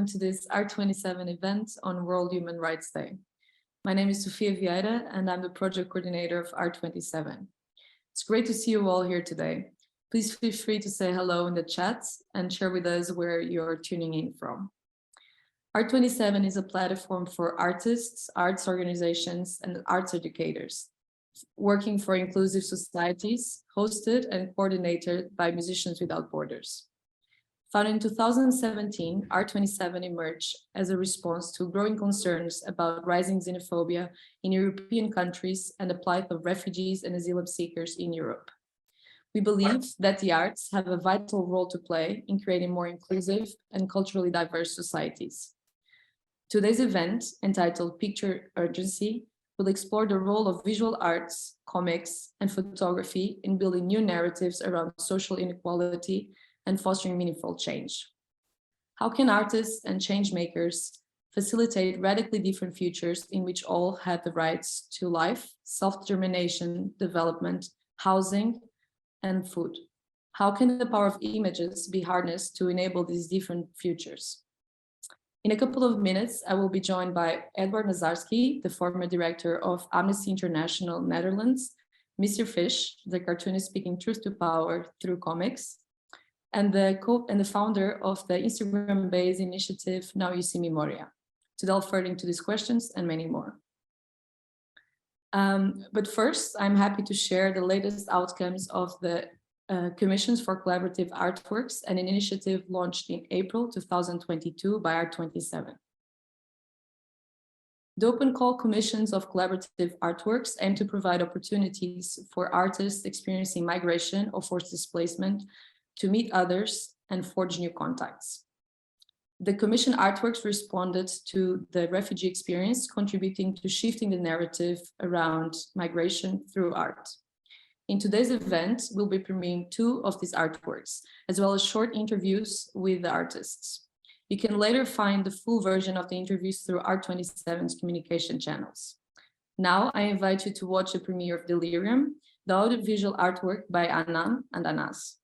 welcome to this art27 event on World Human Rights Day. My name is Sofia Vieira and I'm the project coordinator of art27. It's great to see you all here today. Please feel free to say hello in the chat and share with us where you're tuning in from. art27 is a platform for artists, arts organizations, and arts educators, working for inclusive societies, hosted and coordinated by Musicians Without Borders. Founded in 2017, art27 emerged as a response to growing concerns about rising xenophobia in European countries and the plight of refugees and asylum seekers in Europe. We believe that the arts have a vital role to play in creating more inclusive and culturally diverse societies. Today's event, entitled Picture Urgency, will explore the role of visual arts, comics, and photography in building new narratives around social inequality and fostering meaningful change. How can artists and change makers facilitate radically different futures in which all have the rights to life, self-determination, development, housing, and food? How can the power of images be harnessed to enable these different futures? In a couple of minutes, I will be joined by Edward Nazarski, the former director of Amnesty International Netherlands, Mr. Fish, the cartoonist speaking truth to power through comics, and the founder of the Instagram-based initiative Now You See Memoria, to delve further into these questions and many more. But first, I'm happy to share the latest outcomes of the Commissions for Collaborative Artworks, and an initiative launched in April 2022 by art27. The open call commissions of collaborative artworks aim to provide opportunities for artists experiencing migration or forced displacement to meet others and forge new contacts. The commission artworks responded to the refugee experience, contributing to shifting the narrative around migration through art. In today's event, we'll be premiering 2 of these artworks, as well as short interviews with the artists. You can later find the full version of the interviews through art27's communication channels. Now, I invite you to watch the premiere of Delirium, the audiovisual artwork by Anan and Anas.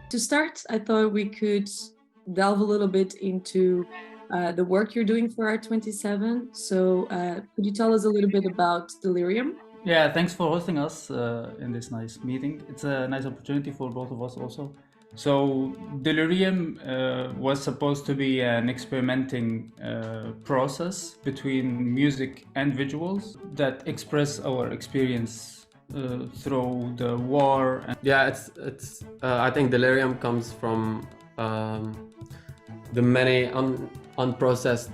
To start, I thought we could delve a little bit into the work you're doing for art27. So could you tell us a little bit about Delirium? Yeah, thanks for hosting us in this nice meeting. It's a nice opportunity for both of us also. So Delirium was supposed to be an experimenting process between music and visuals that express our experience through the war. Yeah, it's. I think Delirium comes from the many unprocessed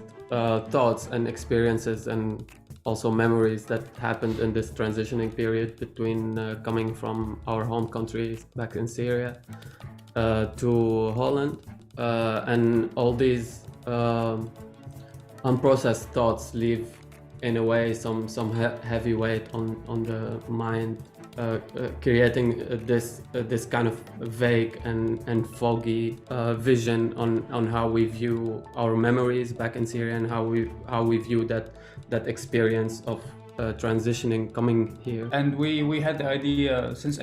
thoughts and experiences and also memories that happened in this transitioning period between coming from our home country back in Syria to Holland, and all these unprocessed thoughts leave in a way some heavy weight on the mind, creating this kind of vague and foggy vision on how we view our memories back in Syria and how we view that experience of transitioning coming here. And we had the idea since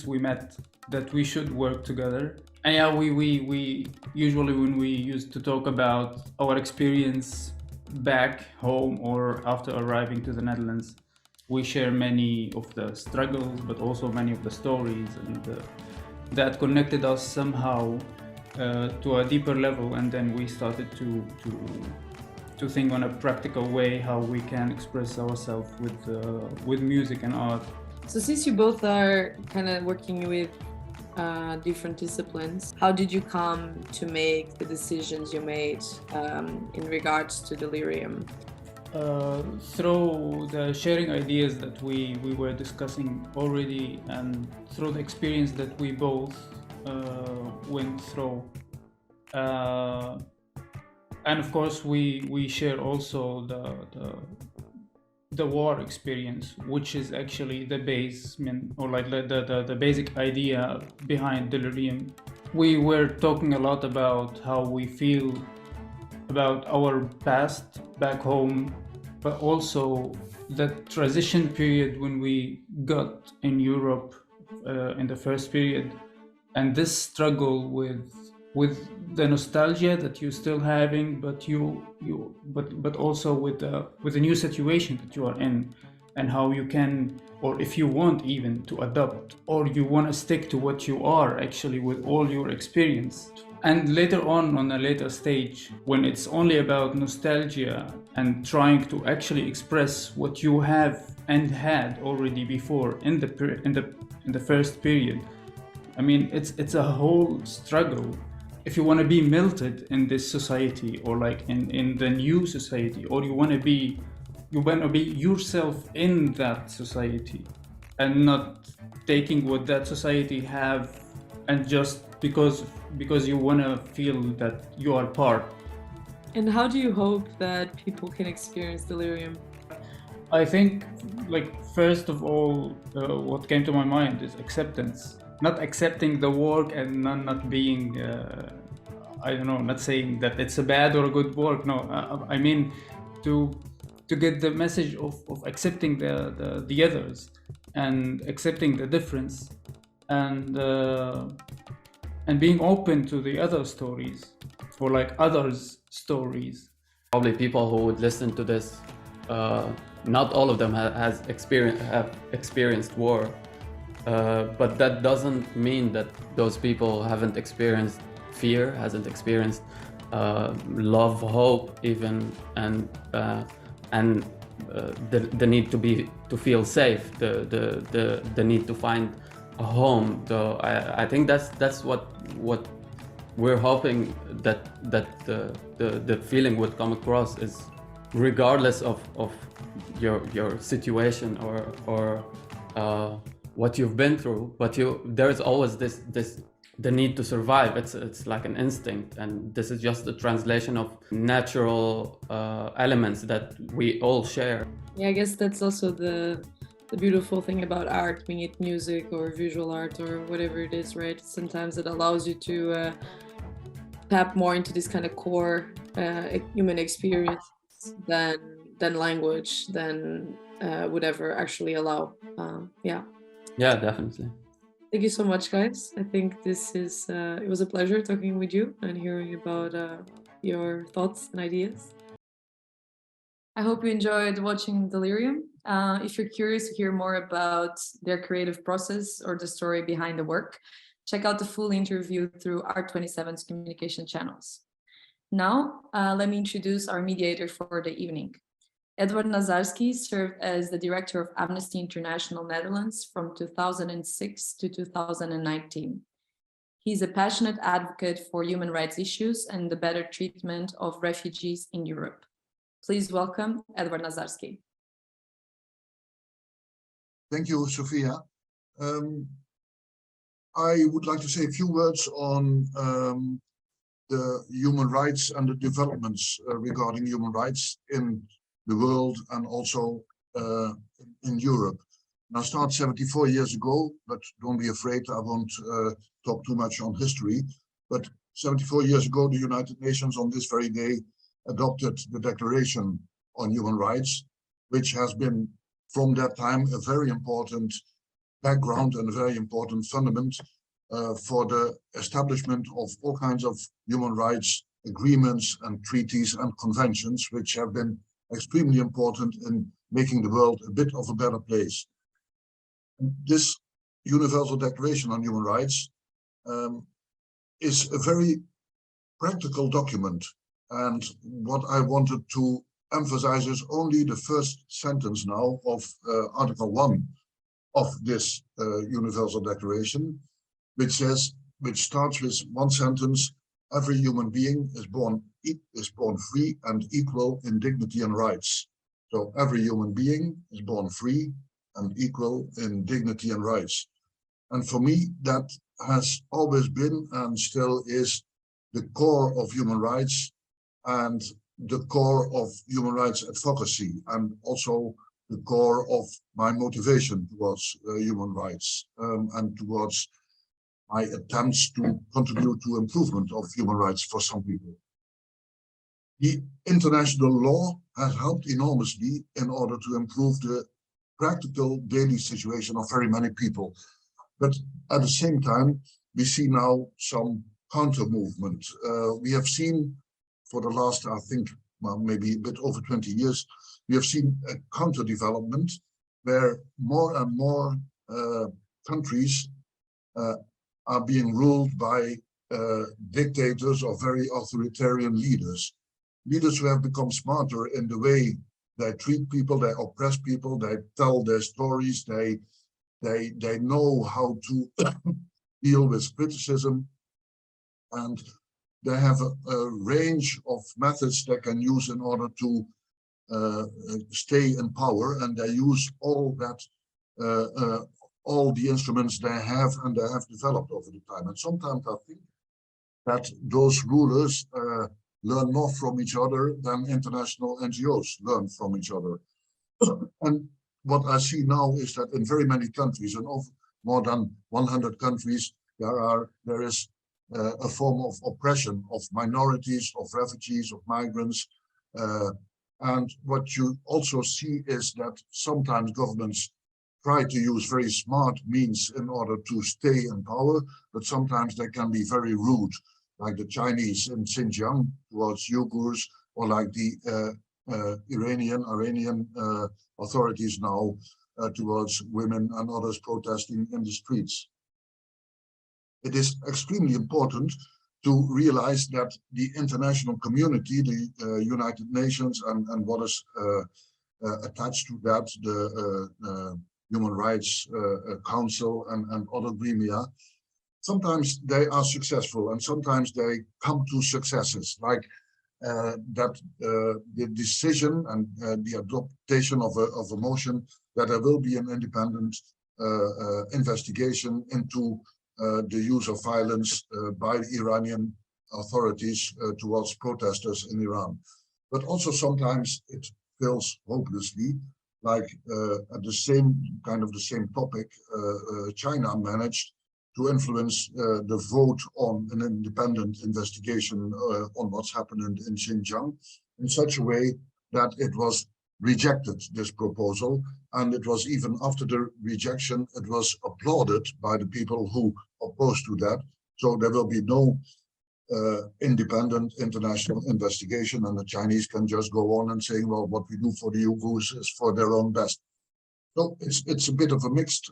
we met that we should work together. And yeah, we usually, when we used to talk about our experience back home or after arriving to the Netherlands, we share many of the struggles, but also many of the stories, and that connected us somehow to a deeper level. And then we started to think on a practical way how we can express ourselves with music and art. So since you both are kind of working with different disciplines, how did you come to make the decisions you made in regards to Delirium? Through the sharing ideas that we were discussing already, and through the experience that we both went through. And of course, we share also the war experience, which is actually the basement, or like the basic idea behind Delirium. We were talking a lot about how we feel about our past back home, but also the transition period when we got in Europe in the first period, and this struggle with the nostalgia that you're still having, but also with the new situation that you are in, and how you can, or if you want even to adapt, or you want to stick to what you are actually with all your experience. And later on a later stage, when it's only about nostalgia and trying to actually express what you have and had already before in the first period, I mean, it's a whole struggle. If you want to be melted in this society, or like in the new society, or you want to be yourself in that society, and not taking what that society have, and just because you want to feel that you are part. And how do you hope that people can experience Delirium? I think, like, first of all, what came to my mind is acceptance. Not accepting the work and not being, I don't know, not saying that it's a bad or a good work. No, I mean to get the message of accepting the others, and accepting the difference, and being open to the other stories, or like others' stories. Probably people who would listen to this, not all of them have experienced war. But that doesn't mean that those people haven't experienced fear, hasn't experienced love, hope, even, and the need to feel safe, the need to find a home. So I think that's what we're hoping that the feeling would come across, is regardless of your situation or what you've been through, but there's always the need to survive. It's like an instinct, and this is just a translation of natural elements that we all share. Yeah, I guess that's also the beautiful thing about art, being it music or visual art or whatever it is, right? Sometimes it allows you to tap more into this kind of core human experience than than language would ever actually allow. Yeah. Yeah, definitely. Thank you so much, guys. I think this is it was a pleasure talking with you and hearing about your thoughts and ideas. I hope you enjoyed watching Delirium. If you're curious to hear more about their creative process or the story behind the work, check out the full interview through Art27's communication channels. Now, let me introduce our mediator for the evening. Edward Nazarski served as the director of Amnesty International Netherlands from 2006 to 2019. He's a passionate advocate for human rights issues and the better treatment of refugees in Europe. Please welcome Edward Nazarski. Thank you, Sophia. I would like to say a few words on the human rights and the developments regarding human rights in the world and also in Europe. Now, start 74 years ago, but don't be afraid, I won't talk too much on history. But 74 years ago, the United Nations on this very day adopted the Declaration on Human Rights, which has been from that time a very important background and a very important fundament for the establishment of all kinds of human rights agreements and treaties and conventions, which have been extremely important in making the world a bit of a better place. This Universal Declaration on Human Rights is a very practical document. And what I wanted to emphasize is only the first sentence now of Article 1 of this Universal Declaration, which starts with one sentence: every human being is born free and equal in dignity and rights. So every human being is born free and equal in dignity and rights. And for me, that has always been and still is the core of human rights and the core of human rights advocacy, and also the core of my motivation towards human rights and towards my attempts to contribute to improvement of human rights for some people. The international law has helped enormously in order to improve the practical daily situation of very many people. But at the same time, we see now some counter movement. We have seen for the last, I think, well, maybe a bit over 20 years, we have seen a counter development where more and more countries are being ruled by dictators or very authoritarian leaders. Leaders who have become smarter in the way they treat people, they oppress people, they tell their stories, they know how to deal with criticism, and they have a range of methods they can use in order to stay in power, and they use all that, all the instruments they have and they have developed over the time. And sometimes I think that those rulers learn more from each other than international NGOs learn from each other. And what I see now is that in very many countries, and of more than 100 countries, there is a form of oppression of minorities, of refugees, of migrants. And what you also see is that sometimes governments try to use very smart means in order to stay in power, but sometimes they can be very rude, like the Chinese in Xinjiang towards Uyghurs, or like the Iranian authorities now towards women and others protesting in the streets. It is extremely important to realize that the international community, the United Nations and what is attached to that, the Human Rights Council and other gremia, sometimes they are successful and sometimes they come to successes, like the decision and the adoption of a motion that there will be an independent investigation into the use of violence by the Iranian authorities towards protesters in Iran. But also sometimes it feels hopelessly like at the same topic, China managed to influence the vote on an independent investigation on what's happened in Xinjiang in such a way that it was rejected this proposal, and it was even after the rejection, it was applauded by the people who opposed to that. So there will be no independent international investigation, and the Chinese can just go on and saying, well, what we do for the Uyghurs is for their own best. So it's a bit of a mixed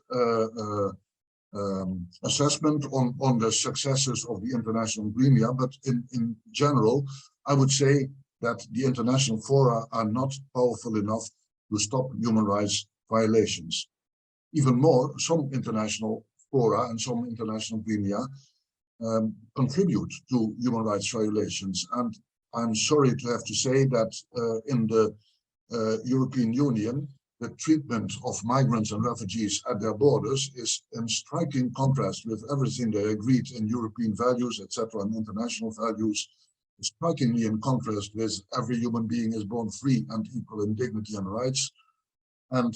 assessment on the successes of the international gremia, but in general, I would say that the international fora are not powerful enough to stop human rights violations. Even more, some international fora and some international gremia contribute to human rights violations. And I'm sorry to have to say that in the European Union, the treatment of migrants and refugees at their borders is in striking contrast with everything they agreed in European values, etc., and international values, strikingly in contrast with every human being is born free and equal in dignity and rights. And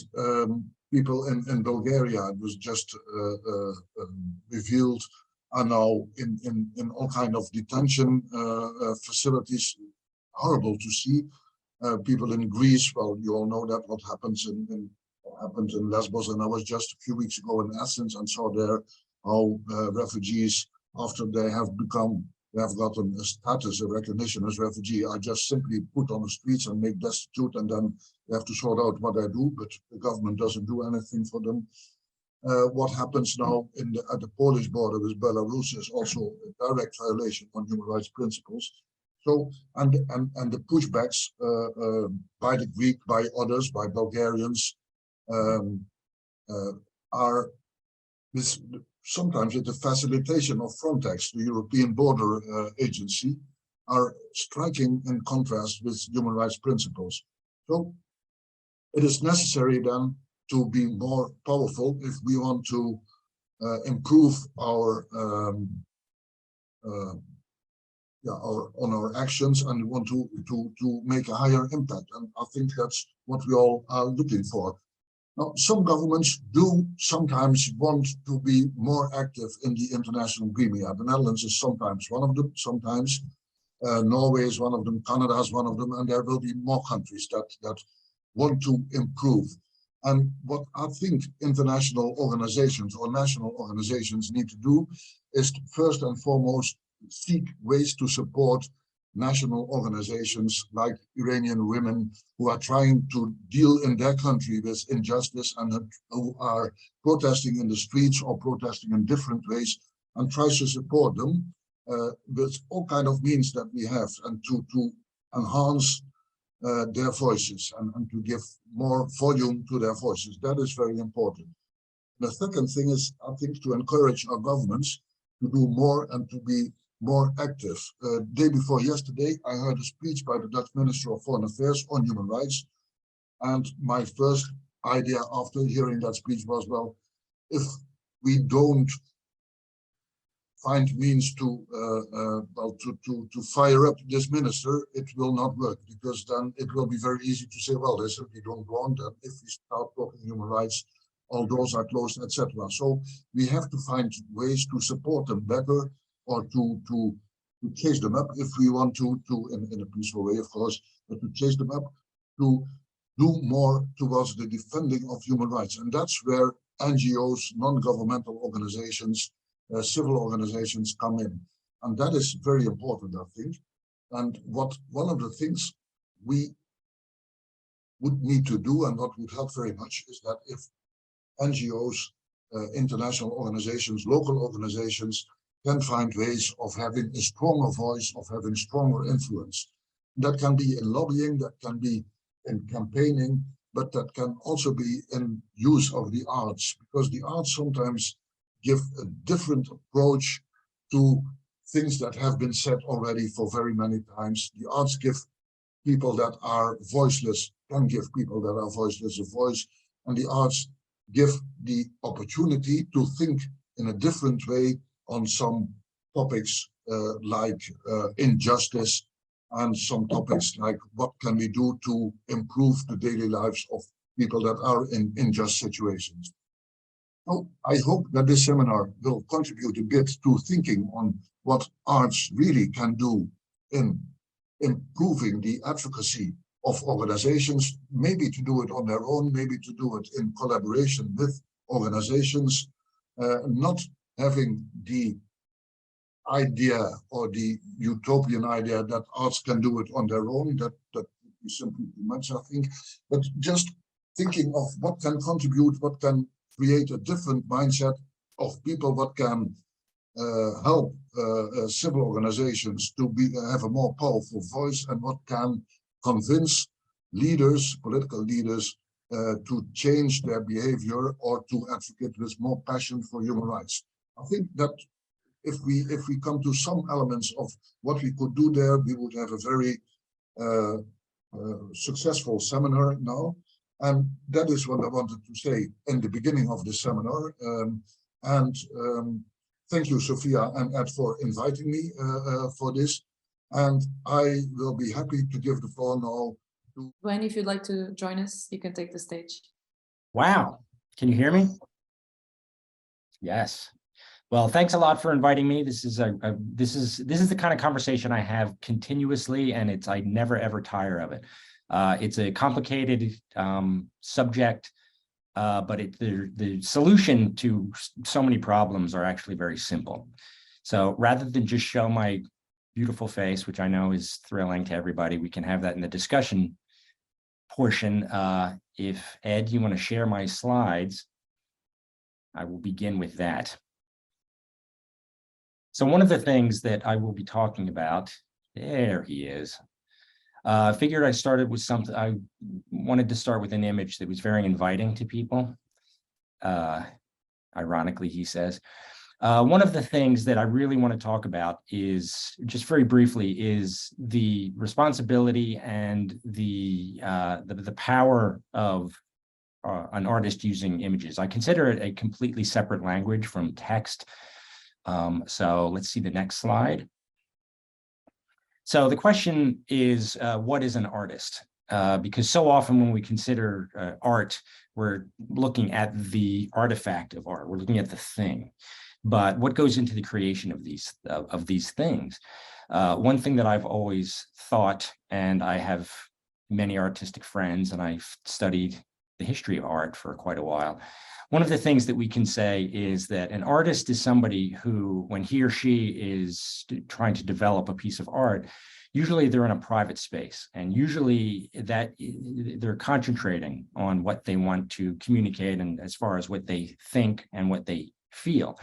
people in Bulgaria, it was just revealed, are now in all kind of detention facilities. Horrible to see. People in Greece, well, you all know that what happens what happened in Lesbos, and I was just a few weeks ago in Athens and saw there how refugees, after they have gotten a status, a recognition as refugee, are just simply put on the streets and made destitute, and then they have to sort out what they do, but the government doesn't do anything for them. What happens now at the Polish border with Belarus is also a direct violation on human rights principles. So, and the pushbacks by the Greek, by others, by Bulgarians, are this sometimes with the facilitation of Frontex, the European Border Agency, are striking in contrast with human rights principles. So it is necessary then to be more powerful if we want to improve our on our actions and want to make a higher impact. And I think that's what we all are looking for. Now, some governments do sometimes want to be more active in the international gremia. The Netherlands is sometimes one of them, sometimes Norway is one of them, Canada is one of them, and there will be more countries that want to improve. And what I think international organizations or national organizations need to do is to first and foremost seek ways to support national organizations like Iranian women who are trying to deal in their country with injustice and who are protesting in the streets or protesting in different ways, and tries to support them with all kind of means that we have, and to enhance their voices and to give more volume to their voices. That is very important. The second thing is, I think, to encourage our governments to do more and to be more active. Day before yesterday, I heard a speech by the Dutch Minister of Foreign Affairs on human rights. And my first idea after hearing that speech was, well, if we don't find means to fire up this minister, it will not work, because then it will be very easy to say, well, listen, we don't want that. If we start talking human rights, all doors are closed, etc. So we have to find ways to support them better, or to chase them up if we want to in a peaceful way, of course, but to chase them up, to do more towards the defending of human rights. And that's where NGOs, non-governmental organizations, civil organizations come in. And that is very important, I think. And one of the things we would need to do, and what would help very much, is that if NGOs, international organizations, local organizations, can find ways of having a stronger voice, of having stronger influence. That can be in lobbying, that can be in campaigning, but that can also be in use of the arts, because the arts sometimes give a different approach to things that have been said already for very many times. The arts give people that are voiceless, can give people that are voiceless a voice, and the arts give the opportunity to think in a different way on some topics like injustice, and some topics like what can we do to improve the daily lives of people that are in unjust situations. So I hope that this seminar will contribute a bit to thinking on what arts really can do in improving the advocacy of organizations, maybe to do it on their own, maybe to do it in collaboration with organizations, not having the idea or the utopian idea that arts can do it on their own, that would be simply too much, I think, but just thinking of what can contribute, what can create a different mindset of people, what can help civil organizations to have a more powerful voice, and what can convince leaders, political leaders, to change their behavior or to advocate with more passion for human rights. I think that if we come to some elements of what we could do there, we would have a very successful seminar now. And that is what I wanted to say in the beginning of the seminar. Thank you, Sophia and Ed, for inviting me for this. And I will be happy to give the floor now to Wayne, if you'd like to join us, you can take the stage. Wow. Can you hear me? Yes. Well, thanks a lot for inviting me. This is the kind of conversation I have continuously, and I never ever tire of it. It's a complicated subject, but the solution to so many problems are actually very simple. So rather than just show my beautiful face, which I know is thrilling to everybody, we can have that in the discussion portion. If Ed, you want to share my slides, I will begin with that. So one of the things that I will be talking about, there he is. I figured I started with something. I wanted to start with an image that was very inviting to people. Ironically, he says. One of the things that I really want to talk about is, just very briefly, is the responsibility and the power of an artist using images. I consider it a completely separate language from text. So let's see the next slide. So the question is, what is an artist? Because so often when we consider art, we're looking at the artifact of art. We're looking at the thing. But what goes into the creation of these things? One thing that I've always thought, and I have many artistic friends, and I've studied the history of art for quite a while. One of the things that we can say is that an artist is somebody who, when he or she is trying to develop a piece of art, usually they're in a private space, and usually that they're concentrating on what they want to communicate, and as far as what they think and what they feel.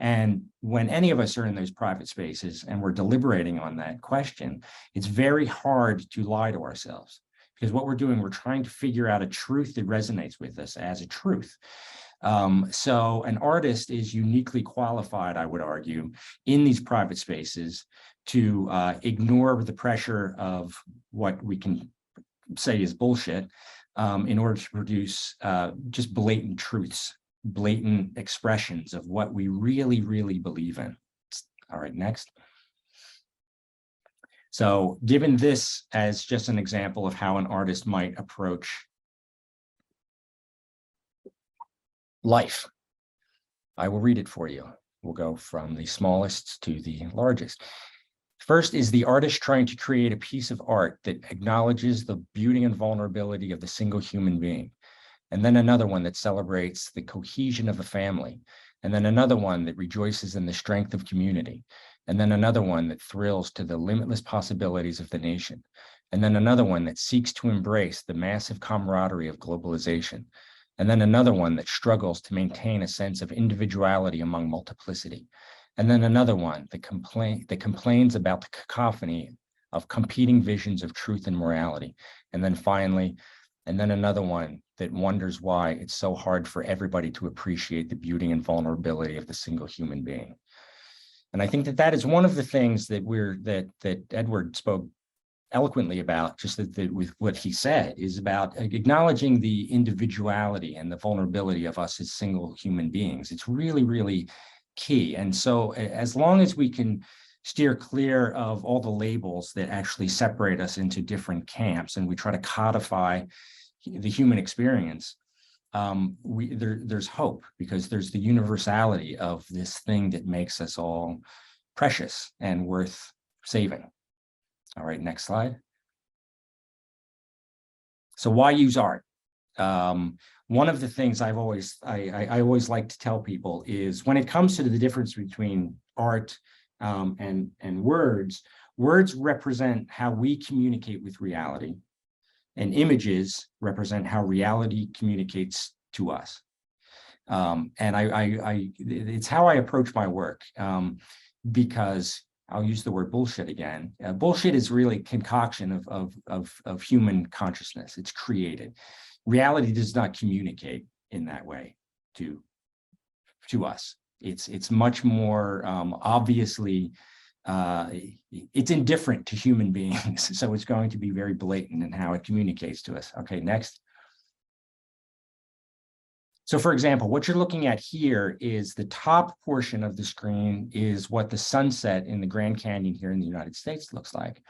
And when any of us are in those private spaces and we're deliberating on that question, it's very hard to lie to ourselves, because what we're doing, we're trying to figure out a truth that resonates with us as a truth. So an artist is uniquely qualified, I would argue, in these private spaces to ignore the pressure of what we can say is bullshit in order to produce just blatant truths, blatant expressions of what we really, really believe in. All right, next. So given this as just an example of how an artist might approach life, I will read it for you. We'll go from the smallest to the largest. First is the artist trying to create a piece of art that acknowledges the beauty and vulnerability of the single human being. And then another one that celebrates the cohesion of a family. And then another one that rejoices in the strength of community. And then another one that thrills to the limitless possibilities of the nation. And then another one that seeks to embrace the massive camaraderie of globalization. And then another one that struggles to maintain a sense of individuality among multiplicity. And then another one that complains about the cacophony of competing visions of truth and morality. And then finally, and then another one that wonders why it's so hard for everybody to appreciate the beauty and vulnerability of the single human being. And I think that that is one of the things that that Edward spoke eloquently about, just that with what he said, is about acknowledging the individuality and the vulnerability of us as single human beings. It's really, really key. And so as long as we can steer clear of all the labels that actually separate us into different camps, and we try to codify the human experience, there's hope, because there's the universality of this thing that makes us all precious and worth saving. All right, next slide. So why use art? One of the things I always like to tell people is when it comes to the difference between art and words, words represent how we communicate with reality, and images represent how reality communicates to us. And it's how I approach my work, because I'll use the word bullshit again. Bullshit is really a concoction of human consciousness. It's created. Reality does not communicate in that way to us. It's much more obviously, it's indifferent to human beings. So it's going to be very blatant in how it communicates to us. Okay, next. So for example, what you're looking at here is the top portion of the screen is what the sunset in the Grand Canyon here in the United States looks like.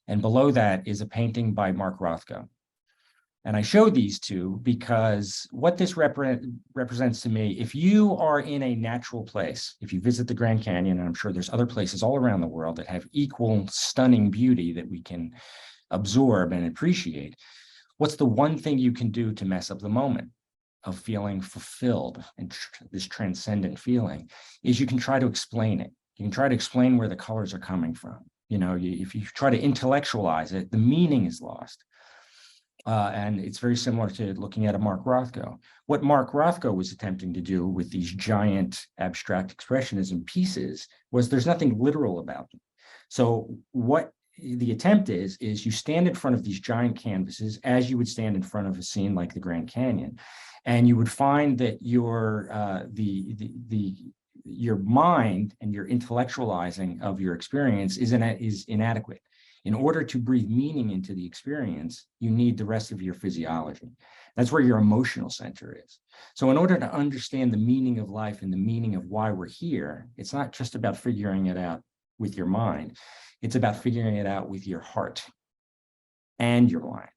And below that is a painting by Mark Rothko. And I show these two because what this represents to me, if you are in a natural place, if you visit the Grand Canyon, and I'm sure there's other places all around the world that have equal stunning beauty that we can absorb and appreciate, what's the one thing you can do to mess up the moment of feeling fulfilled and this transcendent feeling is you can try to explain it. You can try to explain where the colors are coming from. You know, if you try to intellectualize it, the meaning is lost. And it's very similar to looking at a Mark Rothko. What Mark Rothko was attempting to do with these giant abstract expressionism pieces was there's nothing literal about them. So what the attempt is you stand in front of these giant canvases as you would stand in front of a scene like the Grand Canyon, and you would find that your mind and your intellectualizing of your experience is inadequate. In order to breathe meaning into the experience, you need the rest of your physiology. That's where your emotional center is. So in order to understand the meaning of life and the meaning of why we're here, it's not just about figuring it out with your mind. It's about figuring it out with your heart and your mind.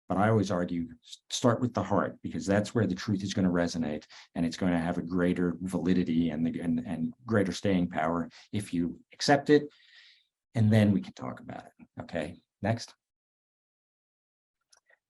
But I always argue, start with the heart, because that's where the truth is going to resonate, and it's going to have a greater validity and greater staying power if you accept it. And then we can talk about it. Okay, next.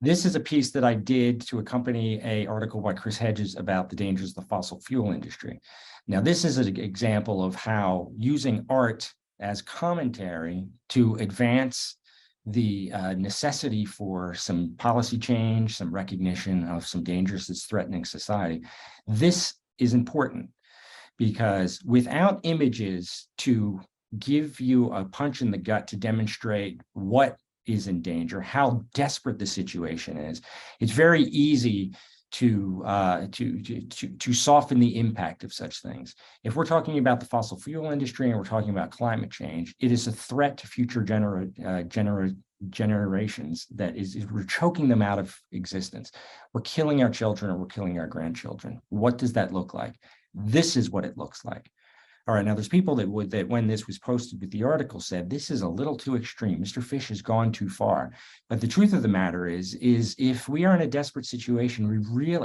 This is a piece that I did to accompany an article by Chris Hedges about the dangers of the fossil fuel industry. Now, this is an example of how using art as commentary to advance the necessity for some policy change, some recognition of some dangers that's threatening society. This is important because without images to give you a punch in the gut to demonstrate what is in danger, how desperate the situation is, it's very easy to soften the impact of such things. If we're talking about the fossil fuel industry and we're talking about climate change, it is a threat to future generations that we're choking them out of existence. We're killing our children or we're killing our grandchildren. What does that look like? This is what it looks like. All right, now there's people that when this was posted with the article said, this is a little too extreme. Mr. Fish has gone too far. But the truth of the matter is if we are in a desperate situation,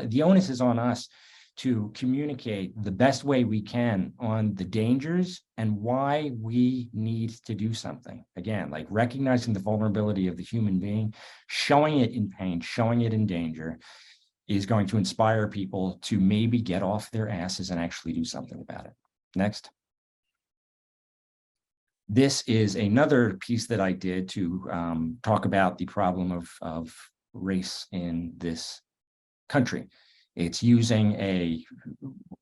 the onus is on us to communicate the best way we can on the dangers and why we need to do something. Again, like recognizing the vulnerability of the human being, showing it in pain, showing it in danger is going to inspire people to maybe get off their asses and actually do something about it. Next. This is another piece that I did to talk about the problem of race in this country. It's using a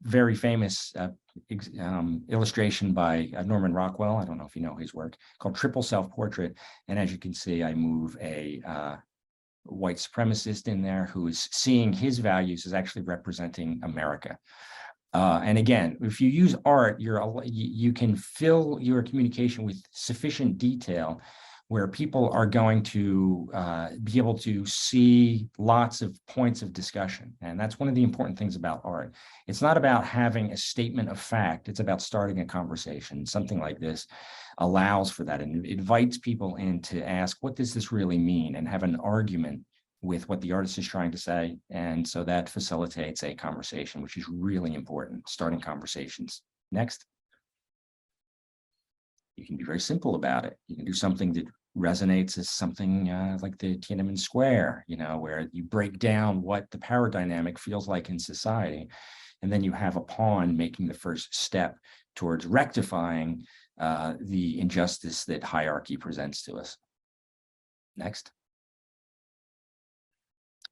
very famous illustration by Norman Rockwell. I don't know if you know his work, called Triple Self-Portrait. And as you can see, I move a white supremacist in there who is seeing his values as actually representing America. And again, if you use art, you can fill your communication with sufficient detail where people are going to be able to see lots of points of discussion. And that's one of the important things about art. It's not about having a statement of fact. It's about starting a conversation. Something like this allows for that and invites people in to ask, what does this really mean? And have an argument with what the artist is trying to say. And so that facilitates a conversation, which is really important, starting conversations. Next. You can be very simple about it. You can do something that resonates as something like the Tiananmen Square, where you break down what the power dynamic feels like in society. And then you have a pawn making the first step towards rectifying the injustice that hierarchy presents to us. Next.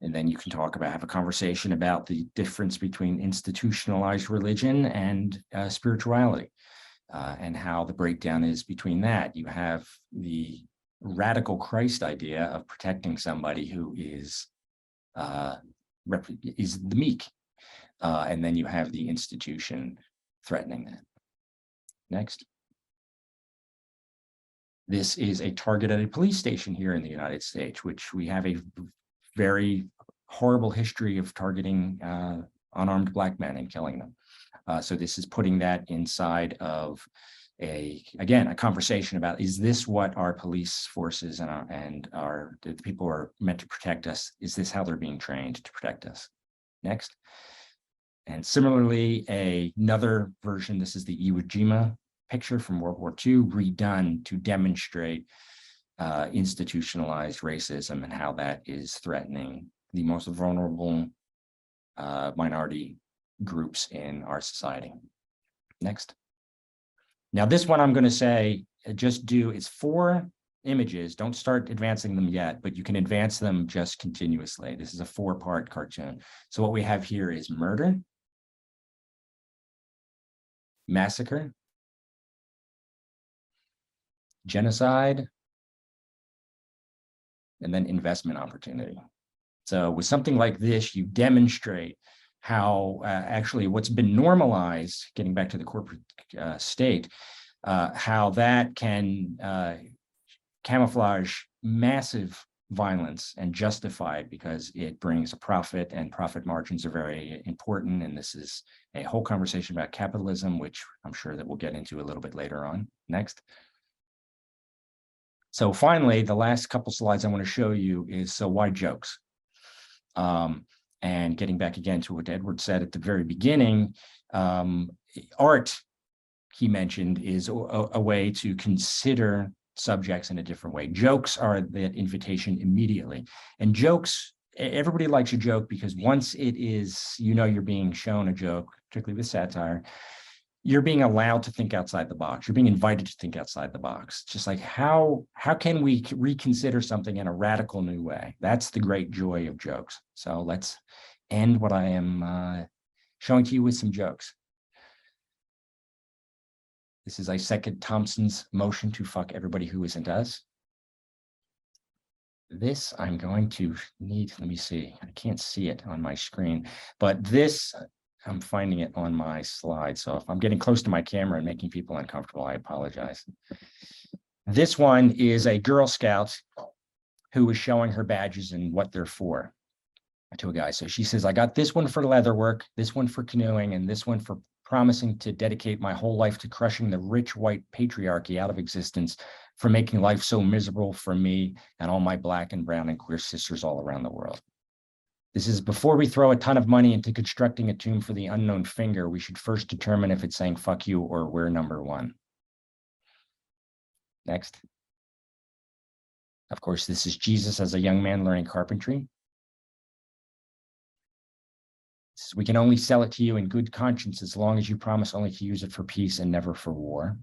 And then you can have a conversation about the difference between institutionalized religion and spirituality, and how the breakdown is between that. You have the radical Christ idea of protecting somebody who is the meek. And then you have the institution threatening that. Next. This is a target at a police station here in the United States, which we have a very horrible history of targeting unarmed Black men and killing them. So this is putting that inside of a conversation about, is this what our police forces and the people who are meant to protect us, is this how they're being trained to protect us? Next. And similarly, another version, this is the Iwo Jima picture from World War II, redone to demonstrate institutionalized racism and how that is threatening the most vulnerable minority groups in our society. Next. Now, this one I'm going to say, it's 4 images. Don't start advancing them yet, but you can advance them just continuously. This is a 4-part cartoon. So what we have here is murder, massacre, genocide, and then investment opportunity. So with something like this, you demonstrate how actually what's been normalized, getting back to the corporate state, how that can camouflage massive violence and justify it because it brings a profit, and profit margins are very important. And this is a whole conversation about capitalism, which I'm sure that we'll get into a little bit later on. Next. So finally, the last couple slides I want to show you is, so why jokes? And getting back again to what Edward said at the very beginning, art, he mentioned, is a way to consider subjects in a different way. Jokes are that invitation immediately. And jokes, everybody likes a joke because once it is, you're being shown a joke, particularly with satire, you're being allowed to think outside the box. You're being invited to think outside the box. Just like how can we reconsider something in a radical new way? That's the great joy of jokes. So let's end what I am showing to you with some jokes. This is Isaac Thompson's motion to fuck everybody who isn't us. This I'm going to need, let me see, I can't see it on my screen, but this, I'm finding it on my slide. So if I'm getting close to my camera and making people uncomfortable, I apologize. This one is a Girl Scout who is showing her badges and what they're for to a guy. So she says, I got this one for leather work, this one for canoeing, and this one for promising to dedicate my whole life to crushing the rich white patriarchy out of existence, for making life so miserable for me and all my Black and brown and queer sisters all around the world. This is before we throw a ton of money into constructing a tomb for the unknown finger, we should first determine if it's saying fuck you or we're number one. Next. Of course, this is Jesus as a young man learning carpentry. We can only sell it to you in good conscience as long as you promise only to use it for peace and never for war.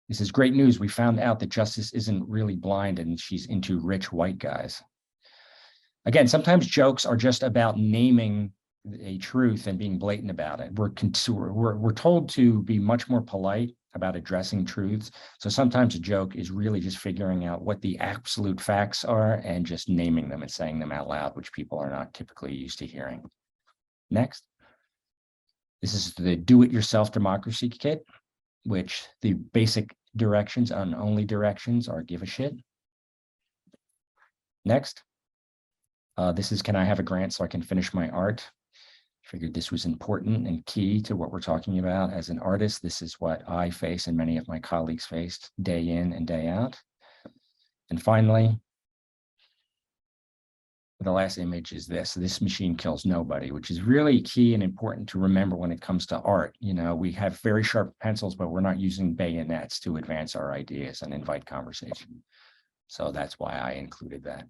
This is great news. We found out that justice isn't really blind and she's into rich white guys. Again, sometimes jokes are just about naming a truth and being blatant about it. We're told to be much more polite about addressing truths. So sometimes a joke is really just figuring out what the absolute facts are and just naming them and saying them out loud, which people are not typically used to hearing. Next. This is the do-it-yourself democracy kit, which the basic directions and only directions are give a shit. Next. This is, can I have a grant so I can finish my art? Figured this was important and key to what we're talking about. As an artist, this is what I face and many of my colleagues faced day in and day out. And finally, The last image is this. This machine kills nobody, which is really key and important to remember when it comes to art. You know, we have very sharp pencils, but we're not using bayonets to advance our ideas and invite conversation. So that's why I included that.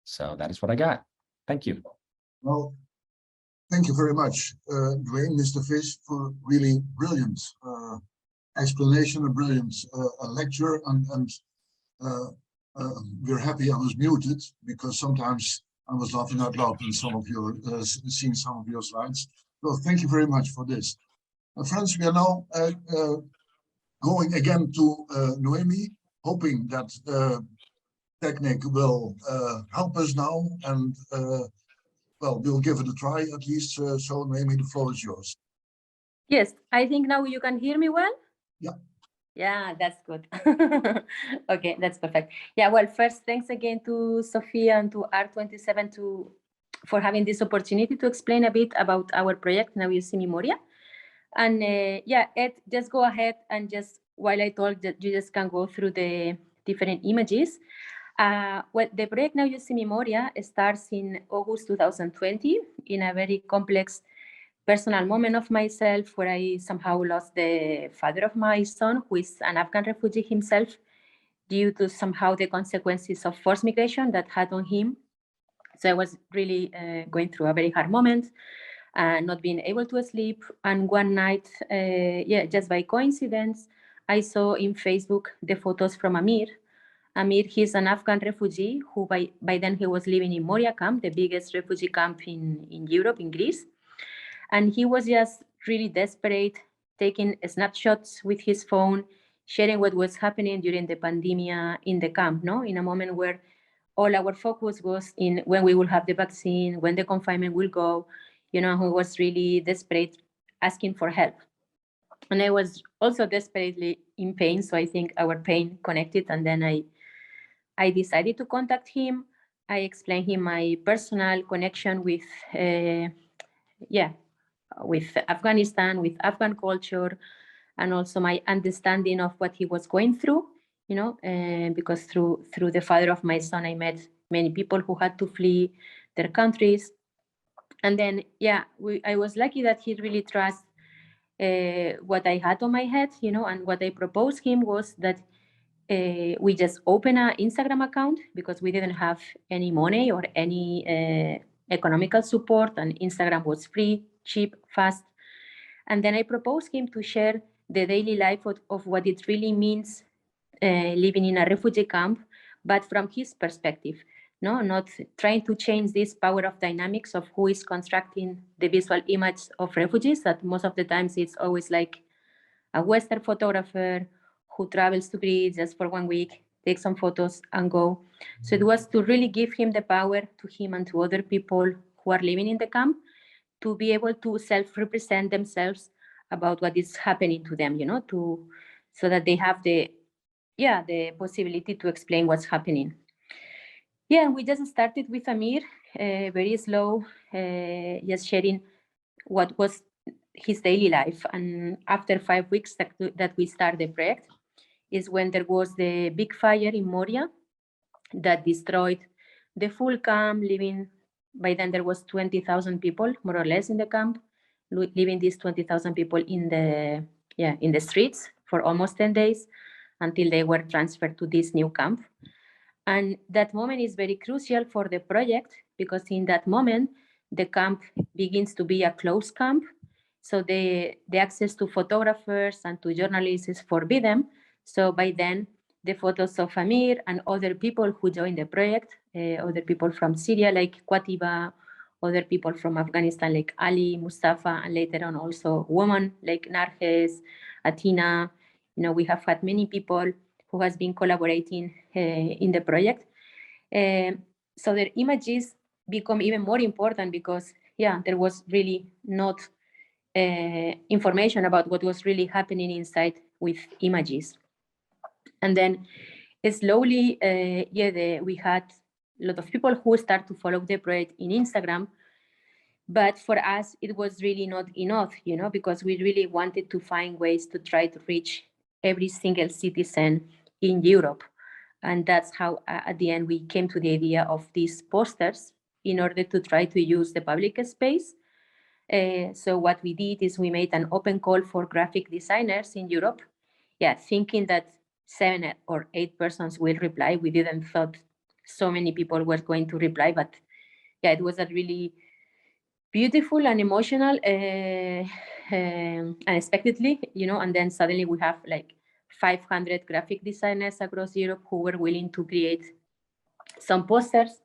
So that is what I got. Thank you. Well, thank you very much, Dwayne, Mr. Fish, for really brilliant explanation, a brilliant lecture, and we're happy I was muted because sometimes I was laughing out loud in some of your seeing some of your slides. So thank you very much for this. Friends, we are now going again to Noemi, hoping that Technic will help us now, and well, we'll give it a try at least. So Noemi, the floor is yours. Yes, I think now you can hear me well. Yeah. Yeah, that's good. Okay, that's perfect. Yeah, well, first, thanks again to Sophia and to art27 for having this opportunity to explain a bit about our project, Now You See Memoria. And yeah, Ed, just go ahead and just, while I talk, that you just can go through the different images. Well, the project Now You See Memoria starts in August 2020 in a very complex personal moment of myself where I somehow lost the father of my son, who is an Afghan refugee himself, due to somehow the consequences of forced migration that had on him. So I was really going through a very hard moment, not being able to sleep. And one night, yeah, just by coincidence, I saw in Facebook the photos from Amir. Amir, he's an Afghan refugee who by then he was living in Moria camp, the biggest refugee camp in Europe, in Greece. And he was just really desperate, taking snapshots with his phone, sharing what was happening during the pandemic in the camp, no? In a moment where all our focus was in when we will have the vaccine, when the confinement will go, you know, he was really desperate, asking for help. And I was also desperately in pain, so I think our pain connected. And then I decided to contact him. I explained him my personal connection with, with Afghanistan, with Afghan culture, and also my understanding of what he was going through, you know, because through the father of my son, I met many people who had to flee their countries. And then, yeah, I was lucky that he really trusts what I had on my head, you know, and what I proposed him was that we just open an Instagram account because we didn't have any money or any economical support, and Instagram was free, cheap, fast. And then I proposed him to share the daily life of what it really means living in a refugee camp, but from his perspective, no, not trying to change this power of dynamics of who is constructing the visual image of refugees, that most of the times it's always like a Western photographer who travels to Greece just for 1 week, take some photos and go. So it was to really give him the power, to him and to other people who are living in the camp, to be able to self-represent themselves about what is happening to them, you know, so that they have the possibility to explain what's happening. Yeah, and we just started with Amir, very slow, just sharing what was his daily life. And after 5 weeks that we started the project is when there was the big fire in Moria that destroyed the full camp, living, by then there was 20,000 people, more or less, in the camp, living these 20,000 people in the streets for almost 10 days until they were transferred to this new camp. And that moment is very crucial for the project because in that moment, the camp begins to be a closed camp. So the access to photographers and to journalists is forbidden. So by then, the photos of Amir and other people who joined the project, other people from Syria like Quatiba, other people from Afghanistan like Ali, Mustafa, and later on also women like Narges, Atina. You know, we have had many people who has been collaborating in the project. So their images become even more important because, yeah, there was really not information about what was really happening inside with images. And then slowly, we had a lot of people who start to follow the project in Instagram. But for us, it was really not enough, you know, because we really wanted to find ways to try to reach every single citizen in Europe. And that's how, at the end, we came to the idea of these posters in order to try to use the public space. So what we did is we made an open call for graphic designers in Europe. Yeah, thinking that 7 or 8 persons will reply. We didn't thought so many people were going to reply, but yeah, it was a really beautiful and emotional, unexpectedly, and then suddenly we have like 500 graphic designers across Europe who were willing to create some posters.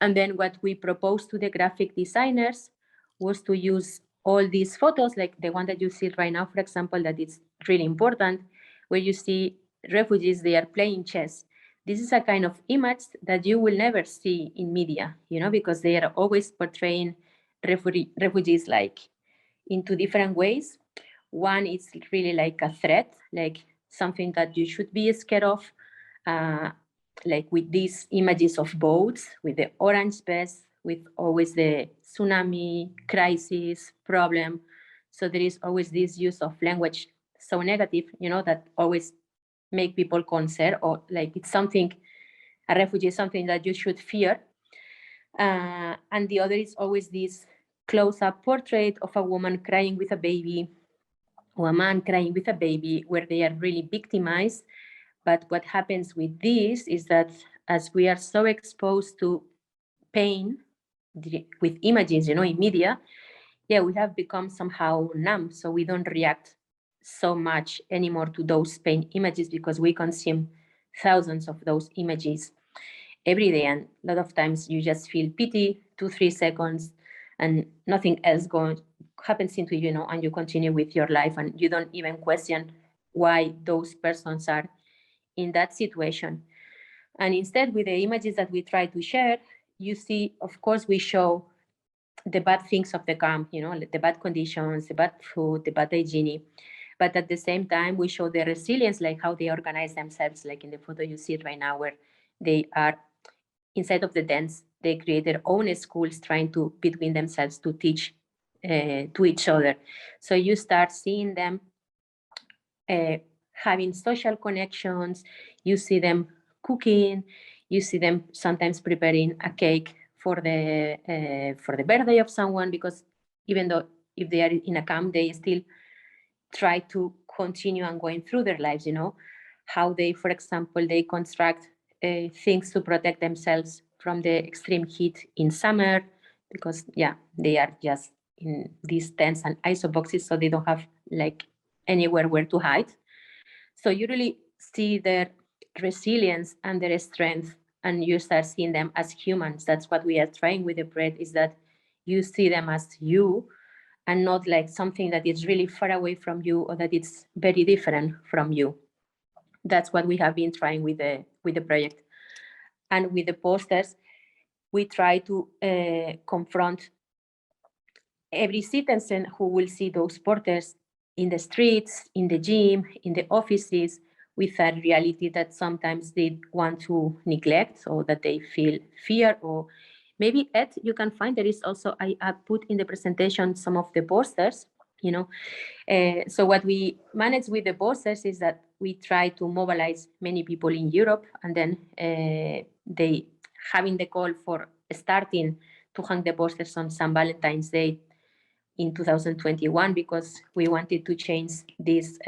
And then what we proposed to the graphic designers was to use all these photos, like the one that you see right now, for example, that is really important, where you see refugees, they are playing chess. This is a kind of image that you will never see in media, because they are always portraying refugees like in two different ways. One is really like a threat, like something that you should be scared of, like with these images of boats, with the orange vest, with always the tsunami, crisis, problem. So there is always this use of language so negative, that always make people concerned, or like it's something, a refugee is something that you should fear. And the other is always this close-up portrait of a woman crying with a baby, or a man crying with a baby, where they are really victimized. But what happens with this is that as we are so exposed to pain with images, in media, we have become somehow numb. So we don't react so much anymore to those pain images because we consume thousands of those images every day. And a lot of times you just feel pity, 2-3 seconds, and nothing else happens into you, and you continue with your life, and you don't even question why those persons are in that situation. And instead, with the images that we try to share, you see, of course, we show the bad things of the camp, the bad conditions, the bad food, the bad hygiene. But at the same time, we show the resilience, like how they organize themselves, like in the photo you see right now, where they are inside of the tents. They create their own schools, trying to, between themselves, to teach to each other. So you start seeing them having social connections. You see them cooking. You see them sometimes preparing a cake for the birthday of someone, because even though if they are in a camp, they still try to continue and going through their lives. How they, for example, they construct things to protect themselves from the extreme heat in summer, because they are just in these tents and iso boxes, so they don't have like anywhere where to hide. So you really see their resilience and their strength, and you start seeing them as humans. That's what we are trying with the bread, is that you see them as you, and not like something that is really far away from you, or that it's very different from you. That's what we have been trying with the project. And with the posters, we try to confront every citizen who will see those posters in the streets, in the gym, in the offices, with a reality that sometimes they want to neglect, or that they feel fear. Or maybe, Ed, you can find there is also, I put in the presentation some of the posters, so what we manage with the posters is that we try to mobilize many people in Europe, and then they having the call for starting to hang the posters on St. Valentine's Day in 2021, because we wanted to change this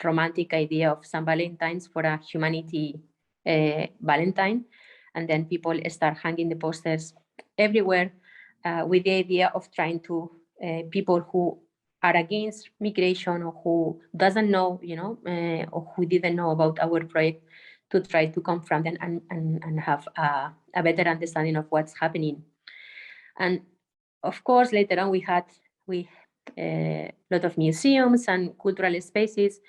romantic idea of St. Valentine's for a humanity Valentine. And then people start hanging the posters everywhere with the idea of trying to people who are against migration, or who doesn't know, or who didn't know about our project, to try to confront them and have a better understanding of what's happening. And of course, later on, we a lot of museums and cultural spaces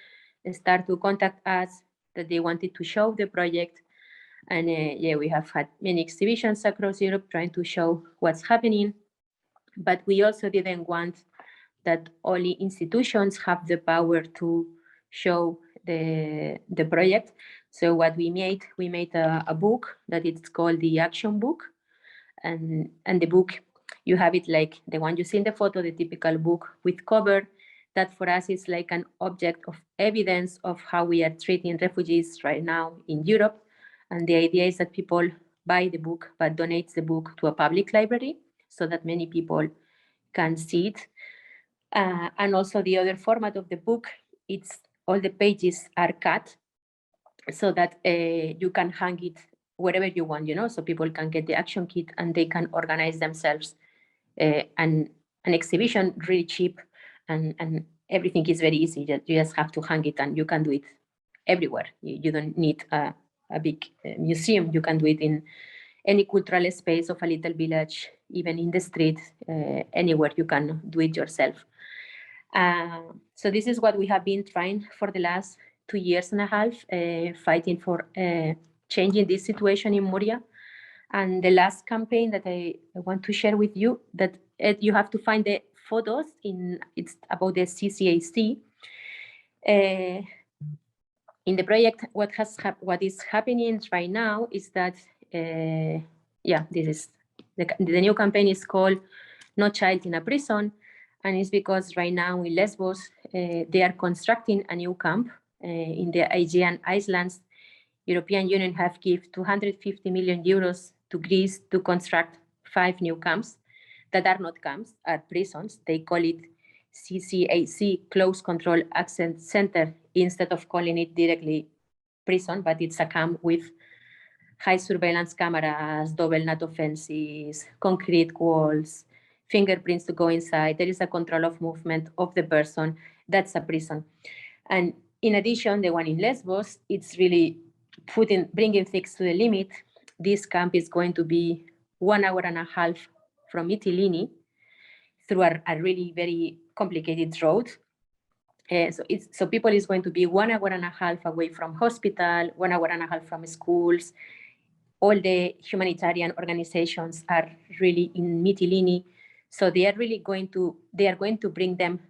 start to contact us that they wanted to show the project. And we have had many exhibitions across Europe trying to show what's happening. But we also didn't want that only institutions have the power to show the project. So what we made a book that it's called the Action Book. And the book, you have it like the one you see in the photo, the typical book with cover, that for us is like an object of evidence of how we are treating refugees right now in Europe. And the idea is that people buy the book, but donates the book to a public library so that many people can see it. And also the other format of the book, it's all the pages are cut so that you can hang it wherever you want, so people can get the action kit and they can organize themselves. And an exhibition really cheap, and everything is very easy. You just have to hang it and you can do it everywhere. You don't need a big museum. You can do it in any cultural space of a little village, even in the street, anywhere you can do it yourself. So this is what we have been trying for the last 2.5 years, fighting for changing this situation in Moria. And the last campaign that I want to share with you, that you have to find the photos it's about the CCAC. In the project, what is happening right now is that, this is the new campaign is called No Child in a Prison, and it's because right now in Lesbos, they are constructing a new camp in the Aegean Islands. European Union have given 250 million euros to Greece to construct 5 new camps that are not camps, are prisons. They call it CCAC, Close Control Access Center, instead of calling it directly prison, but it's a camp with high surveillance cameras, double NATO fences, concrete walls, fingerprints to go inside. There is a control of movement of the person. That's a prison. And in addition, the one in Lesbos, it's really bringing things to the limit. This camp is going to be 1.5 hours from Mytilene through a really very complicated road. So people is going to be 1.5 hours away from hospital, 1.5 hours from schools. All the humanitarian organizations are really in Mytilene. So they are going to bring them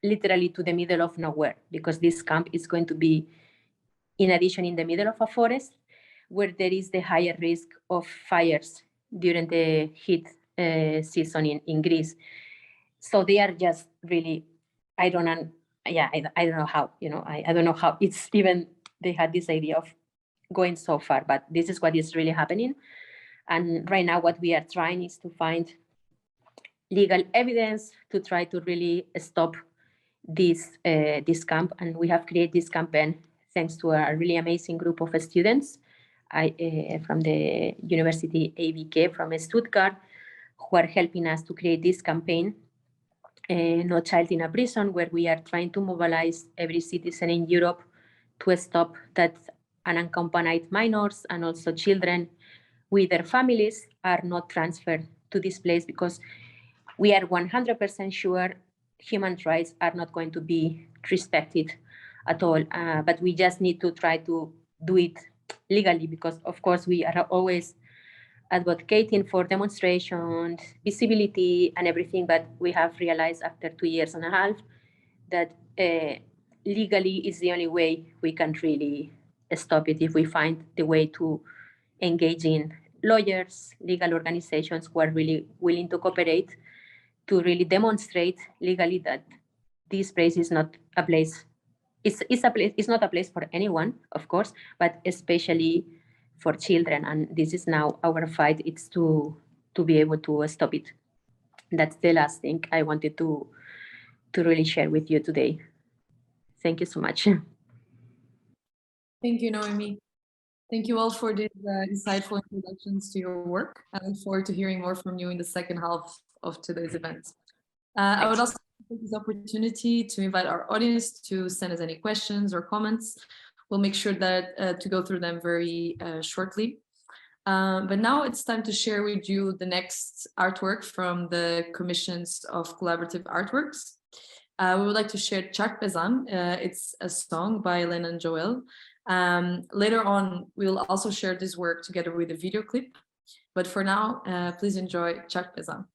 literally to the middle of nowhere, because this camp is going to be, in addition, in the middle of a forest where there is the higher risk of fires during the heat season in Greece. So they are just really, I don't know how, I don't know how it's even, they had this idea of going so far, but this is what is really happening. And right now what we are trying is to find legal evidence to try to really stop this camp. And we have created this campaign thanks to a really amazing group of students from the University ABK from Stuttgart, who are helping us to create this campaign, No Child in a Prison, where we are trying to mobilize every citizen in Europe to stop that unaccompanied minors and also children with their families are not transferred to this place, because we are 100% sure human rights are not going to be respected at all. But we just need to try to do it legally, because of course we are always advocating for demonstrations, visibility and everything, but we have realized after 2.5 years that legally is the only way we can really stop it, if we find the way to engage in lawyers, legal organizations who are really willing to cooperate to really demonstrate legally that this place is not a place. It's not a place for anyone, of course, but especially for children. And this is now our fight. It's to be able to stop it. That's the last thing I wanted to really share with you today. Thank you so much. Thank you, Noemi. Thank you all for these insightful introductions to your work. I look forward to hearing more from you in the second half of today's event. I would also take this opportunity to invite our audience to send us any questions or comments. We'll make sure that to go through them very shortly. But now it's time to share with you the next artwork from the commissions of collaborative artworks. We would like to share Çak Bezam. It's a song by Len and Joel. Later on, we'll also share this work together with a video clip. But for now, please enjoy Çak Bezam.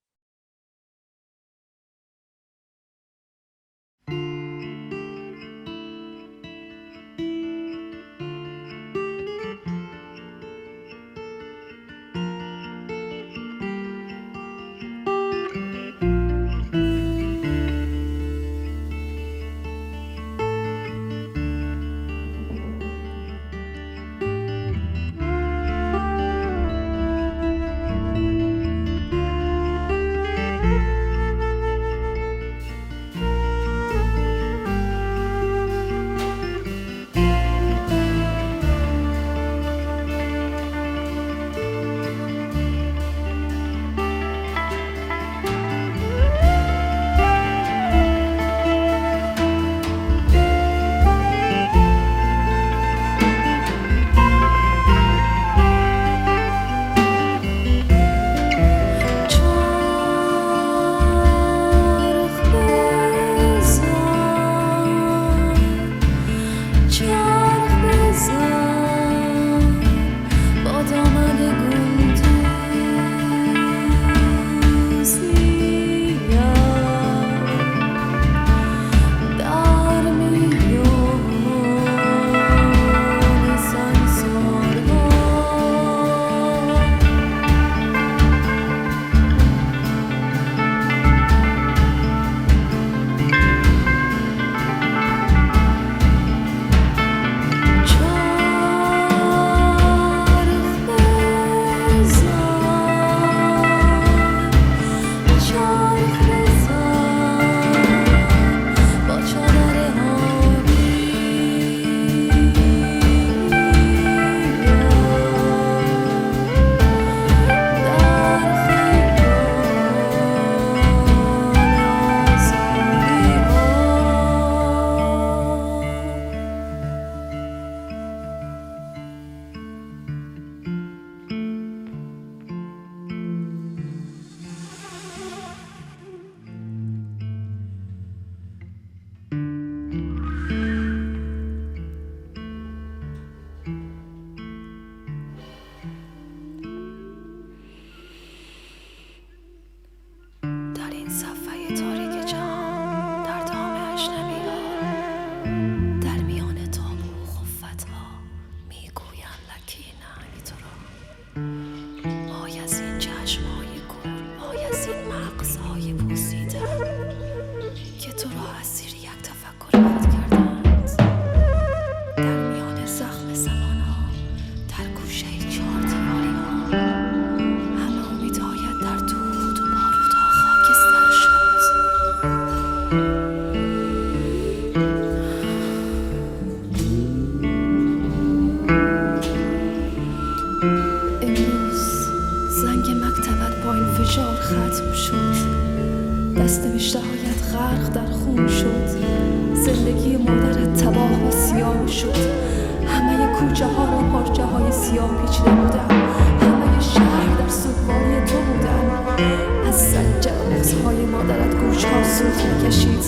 آخر کشید.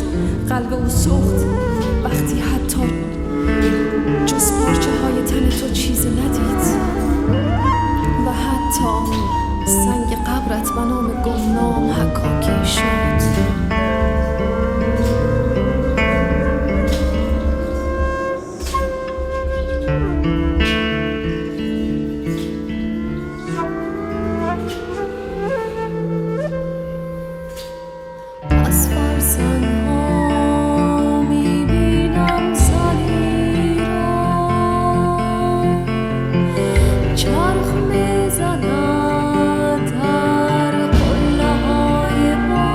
قلب او سوخت وقتی حتی جز پارچه های تن تو چیزی ندید و حتی سنگ قبرت به نام گمنام حکاکی شد. چرخ میزند در قله های ما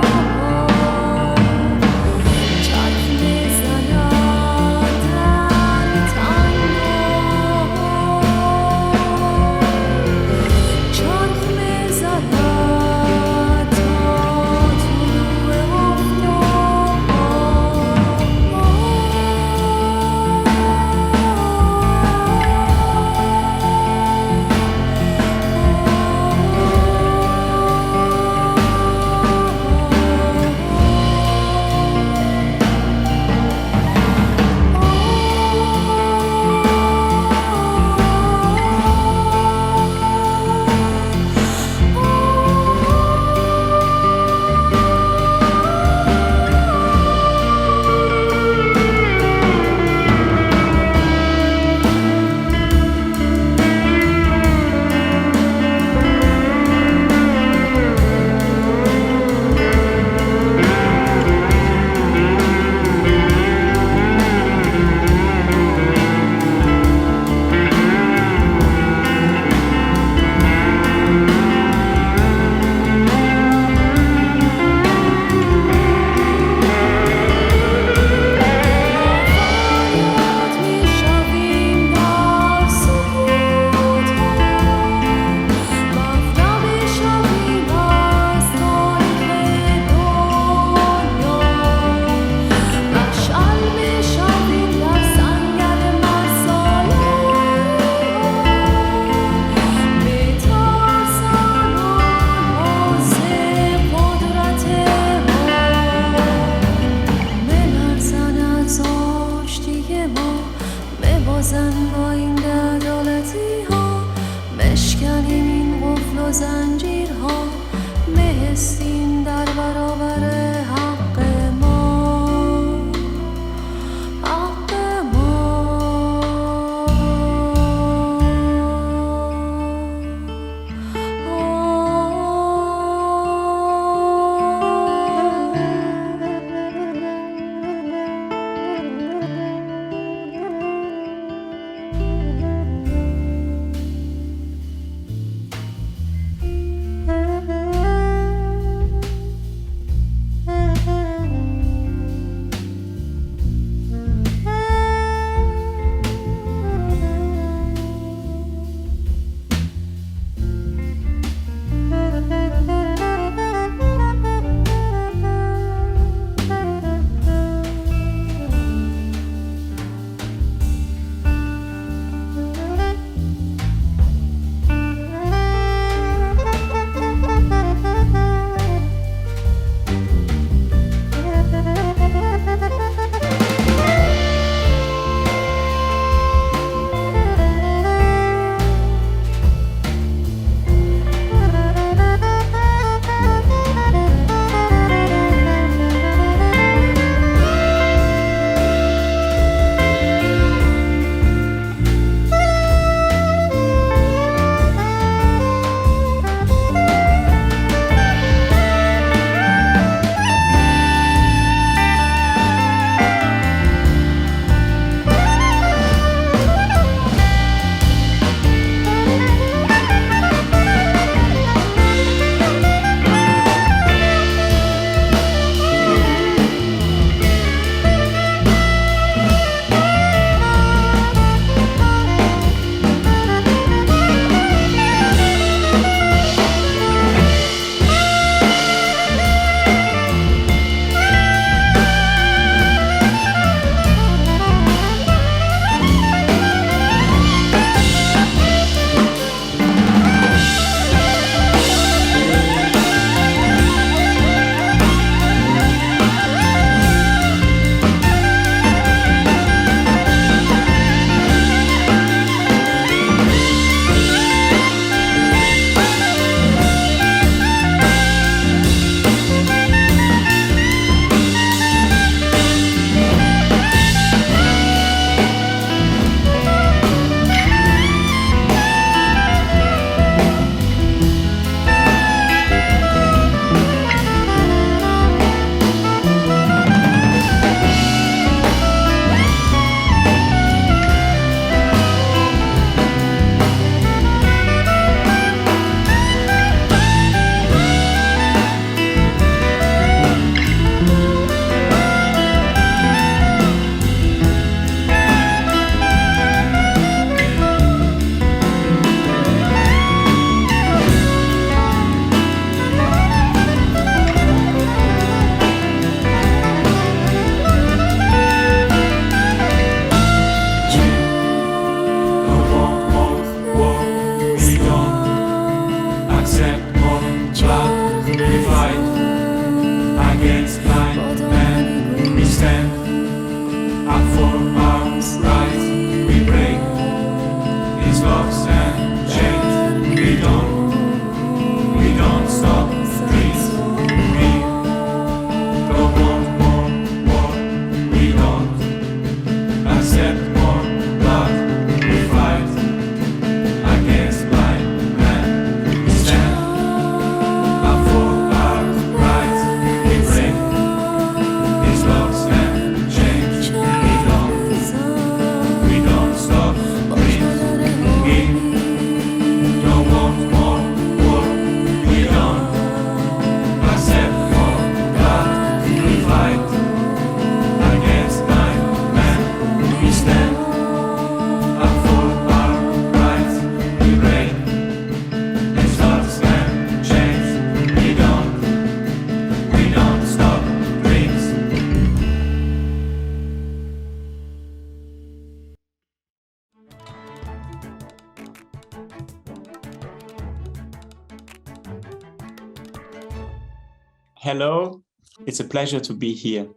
Hello, it's a pleasure to be here.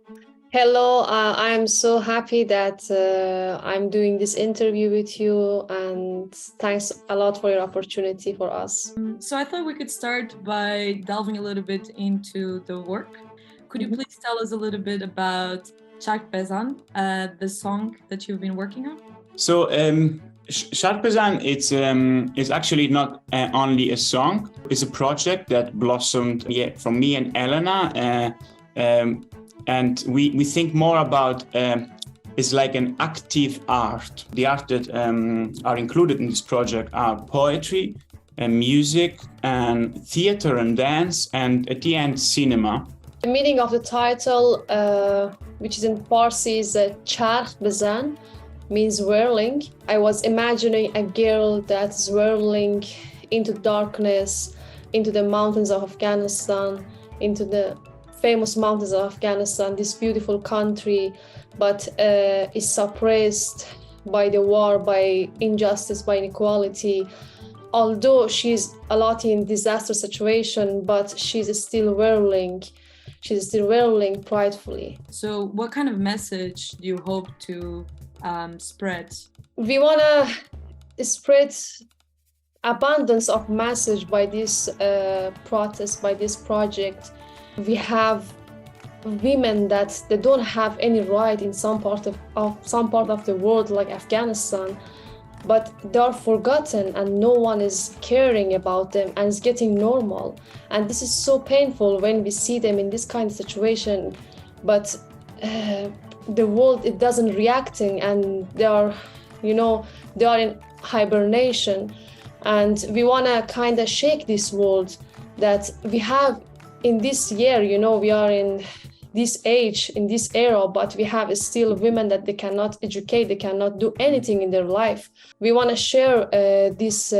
Hello, I am so happy that I'm doing this interview with you, and thanks a lot for your opportunity for us. So I thought we could start by delving a little bit into the work. Could you please tell us a little bit about Sharkpezan, the song that you've been working on? So Sharkpezan, it's actually not only a song. It's a project that blossomed from me and Elena. And we think more about it's like an active art. The art that are included in this project are poetry and music and theater and dance, and at the end, cinema. The meaning of the title, which is in Farsi, is Sharkpezan, means whirling. I was imagining a girl that's whirling into darkness, into the mountains of Afghanistan, into the famous mountains of Afghanistan, this beautiful country, but is suppressed by the war, by injustice, by inequality. Although she's a lot in disaster situation, but she's still whirling. She's still whirling pridefully. So what kind of message do you hope to spread? We want to spread abundance of message by this protest, by this project. We have women that they don't have any right in some part of the world, like Afghanistan, but they are forgotten and no one is caring about them, and it's getting normal. And this is so painful when we see them in this kind of situation, but the world, it doesn't reacting, and they are in hibernation. And we want to kind of shake this world that we have in this year. We are in this age, in this era, but we have still women that they cannot educate, they cannot do anything in their life. We want to share this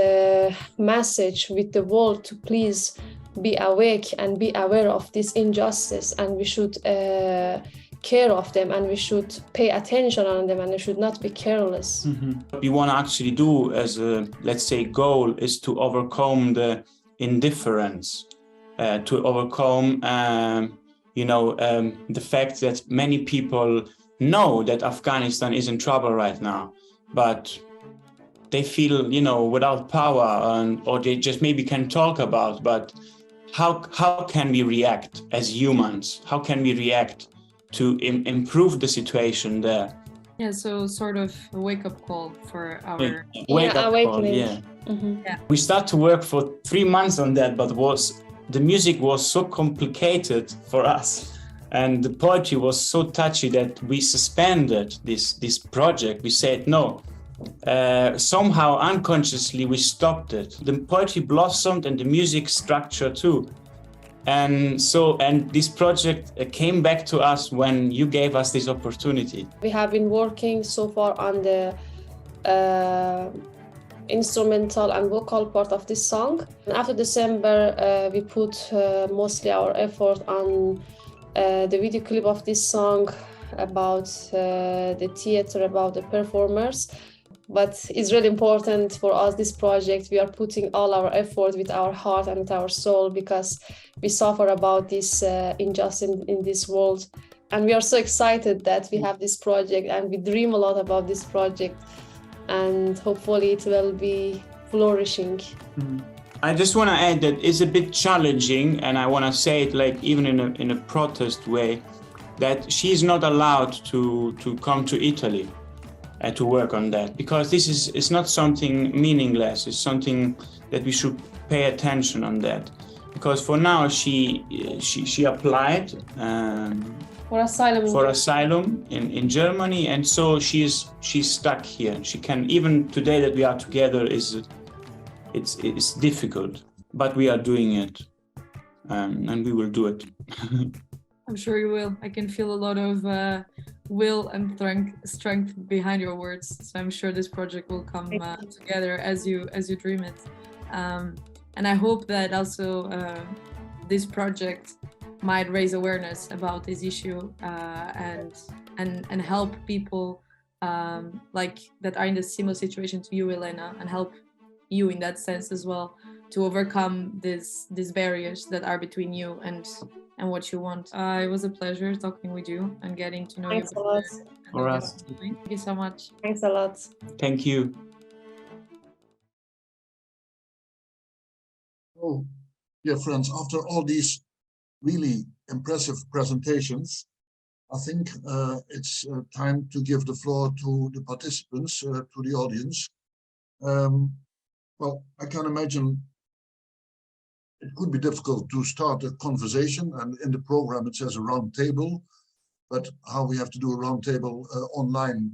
message with the world to please be awake and be aware of this injustice, and we should care of them, and we should pay attention on them, and we should not be careless. What we want to actually do as a, let's say, goal is to overcome the indifference, to overcome the fact that many people know that Afghanistan is in trouble right now, but they feel, without power, or they just maybe can talk about, but how can we react as humans? How can we react to improve the situation there? Yeah, so sort of a wake-up call for our... Awakening. We start to work for 3 months on that, but the music was so complicated for us, and the poetry was so touchy that we suspended this project. We said no. Somehow unconsciously we stopped it. The poetry blossomed and the music structure too. And this project came back to us when you gave us this opportunity. We have been working so far on the instrumental and vocal part of this song. And after December, we put mostly our effort on the video clip of this song, about the theater, about the performers. But it's really important for us, this project. We are putting all our effort with our heart and with our soul, because we suffer about this injustice in this world. And we are so excited that we have this project, and we dream a lot about this project, and hopefully it will be flourishing. I just want to add that it's a bit challenging, and I want to say it like even in a protest way, that she's not allowed to come to Italy to work on that, because it's not something meaningless. It's something that we should pay attention on that, because for now she applied For asylum in Germany, and so she's stuck here. She can, even today that we are together, it's difficult, but we are doing it, and we will do it. I'm sure you will. I can feel a lot of will and strength behind your words. So I'm sure this project will come together as you dream it. And I hope that also this project might raise awareness about this issue and help people like that are in the similar situation to you, Elena, and help you in that sense as well to overcome these barriers that are between you and and what you want. It was a pleasure talking with you and getting to know Thanks you a lot. better and For know us. what you're doing. Thank you so much. Thanks a lot. Thank you. Oh, dear friends, after all these really impressive presentations, I think it's time to give the floor to the participants, to the audience. Well, I can imagine it could be difficult to start a conversation, and in the program it says a round table, but how we have to do a round table online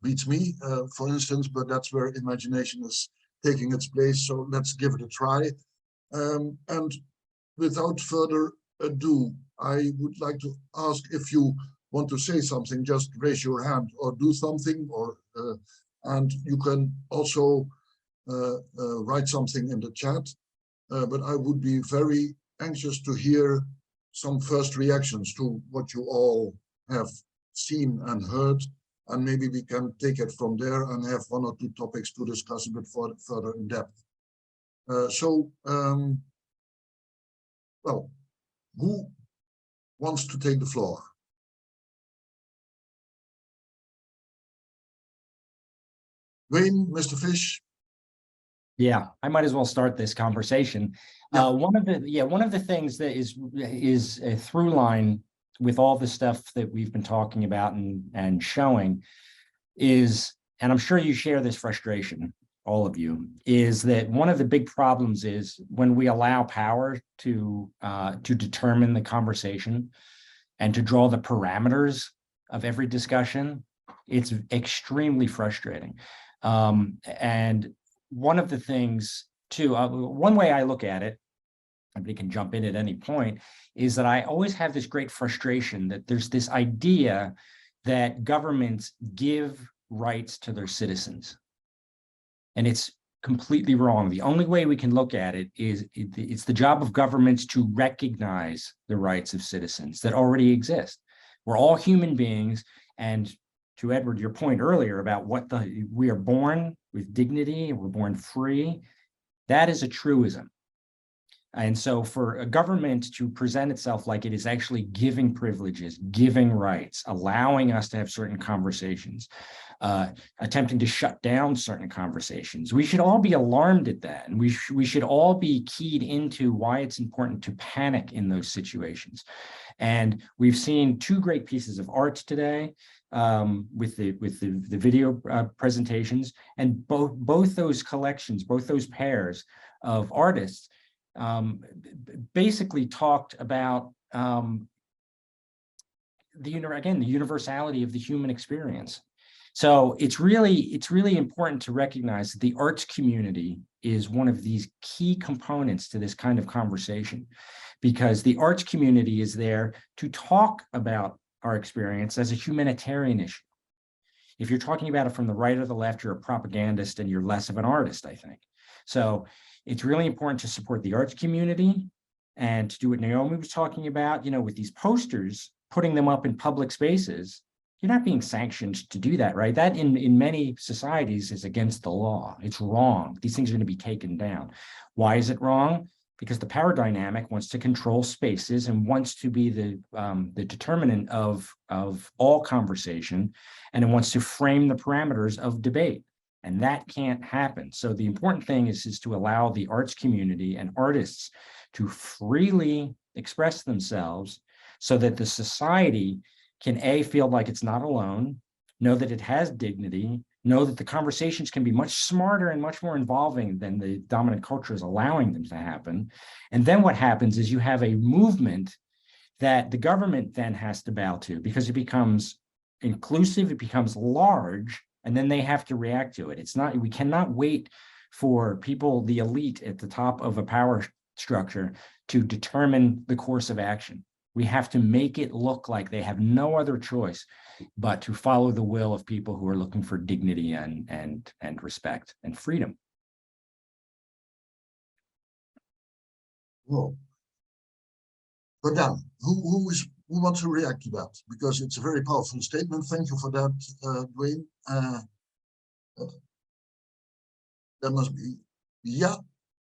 beats me, for instance, but that's where imagination is taking its place, so let's give it a try. And without further ado, I would like to ask if you want to say something, just raise your hand or do something, or and you can also write something in the chat. But I would be very anxious to hear some first reactions to what you all have seen and heard, and maybe we can take it from there and have one or two topics to discuss a bit further in depth. Well, who wants to take the floor? Wayne, Mr. Fish? Yeah, I might as well start this conversation. Yeah. One of the things that is a through line with all the stuff that we've been talking about and showing is, and I'm sure you share this frustration, all of you, is that one of the big problems is when we allow power to determine the conversation and to draw the parameters of every discussion, it's extremely frustrating. And one of the things too, one way I look at it, everybody can jump in at any point, is that I always have this great frustration that there's this idea that governments give rights to their citizens. And it's completely wrong. The only way we can look at it is it's the job of governments to recognize the rights of citizens that already exist. We're all human beings, and to Edward, your point earlier about we are born with dignity, we're born free, that is a truism. And so for a government to present itself like it is actually giving privileges, giving rights, allowing us to have certain conversations, attempting to shut down certain conversations, we should all be alarmed at that. And we should all be keyed into why it's important to panic in those situations. And we've seen two great pieces of art today with the video presentations, and both those collections, both those pairs of artists basically talked about the universality of the human experience. So it's really important to recognize that the arts community is one of these key components to this kind of conversation, because the arts community is there to talk about our experience as a humanitarian issue. If you're talking about it from the right or the left, you're a propagandist and you're less of an artist, I think. So it's really important to support the arts community and to do what Naomi was talking about, with these posters, putting them up in public spaces. You're not being sanctioned to do that, right? That in many societies is against the law. It's wrong. These things are going to be taken down. Why is it wrong? Because the power dynamic wants to control spaces and wants to be the determinant of all conversation, and it wants to frame the parameters of debate. And that can't happen. So the important thing is to allow the arts community and artists to freely express themselves so that the society can feel like it's not alone, know that it has dignity, know that the conversations can be much smarter and much more involving than the dominant culture is allowing them to happen. And then what happens is you have a movement that the government then has to bow to, because it becomes inclusive, it becomes large, and then they have to react to it. We cannot wait for people, the elite at the top of a power structure, to determine the course of action. We have to make it look like they have no other choice but to follow the will of people who are looking for dignity and respect and freedom. Whoa. But then, who wants to react to that? Because it's a very powerful statement. Thank you for that, Dwayne. There must be, yeah,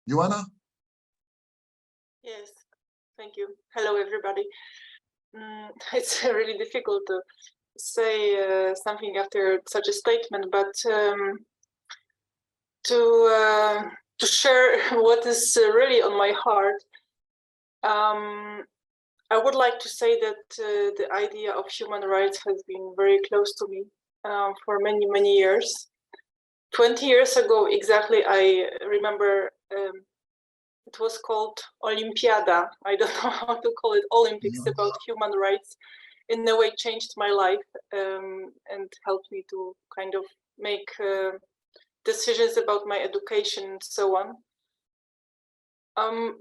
Joanna? Yes, Thank you. Hello, everybody. It's really difficult to say something after such a statement, but to share what is really on my heart, I would like to say that the idea of human rights has been very close to me for many, many years. 20 years ago, exactly, I remember it was called Olympiada. I don't know how to call it, Olympics about human rights. In a way, changed my life and helped me to kind of make decisions about my education and so on.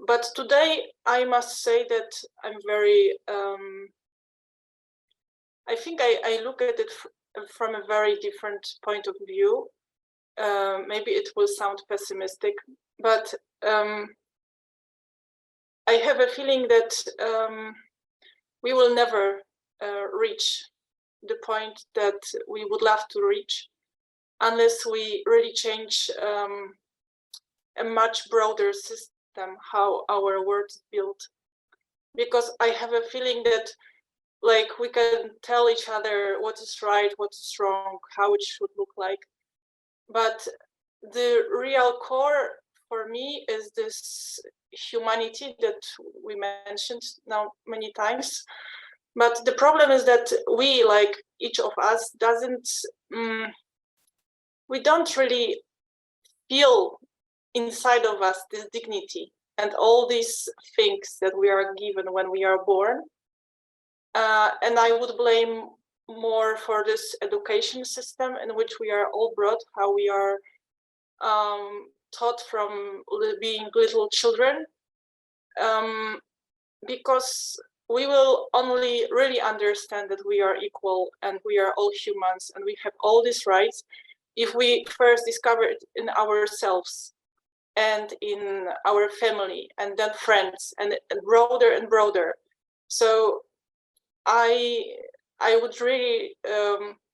But today, I must say that I'm very, I think I look at it from a very different point of view. Maybe it will sound pessimistic, but I have a feeling that we will never reach the point that we would love to reach unless we really change a much broader system, how our world is built. Because I have a feeling that like we can tell each other what is right, what is wrong, how it should look like. But the real core for me is this humanity that we mentioned now many times. But the problem is that we, like each of us, we don't really feel inside of us this dignity and all these things that we are given when we are born. And I would blame more for this education system in which we are all brought, how we are taught from being little children, because we will only really understand that we are equal and we are all humans and we have all these rights if we first discover it in ourselves and in our family and then friends and broader and broader. So I would really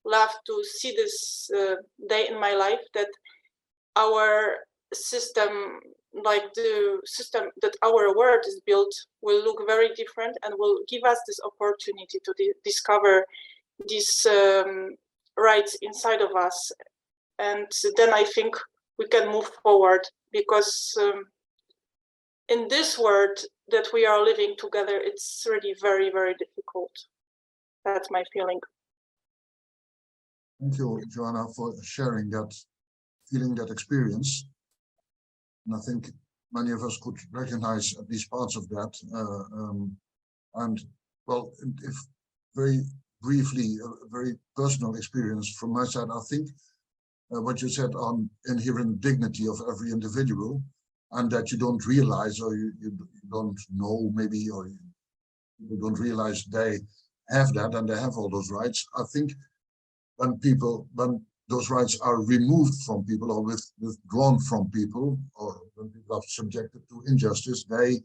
love to see this day in my life that our system, like the system that our world is built, will look very different and will give us this opportunity to discover these rights inside of us. And then I think we can move forward, because in this world that we are living together, it's really very, very difficult. That's my feeling. Thank you, Joanna, for sharing that feeling, that experience. And I think many of us could recognize at least parts of that. And well, if very briefly, a very personal experience from my side, I think what you said on inherent dignity of every individual, and that you don't realize, or you don't know maybe, or you don't realize they have that and they have all those rights. I think when those rights are removed from people or withdrawn from people, or when people are subjected to injustice, they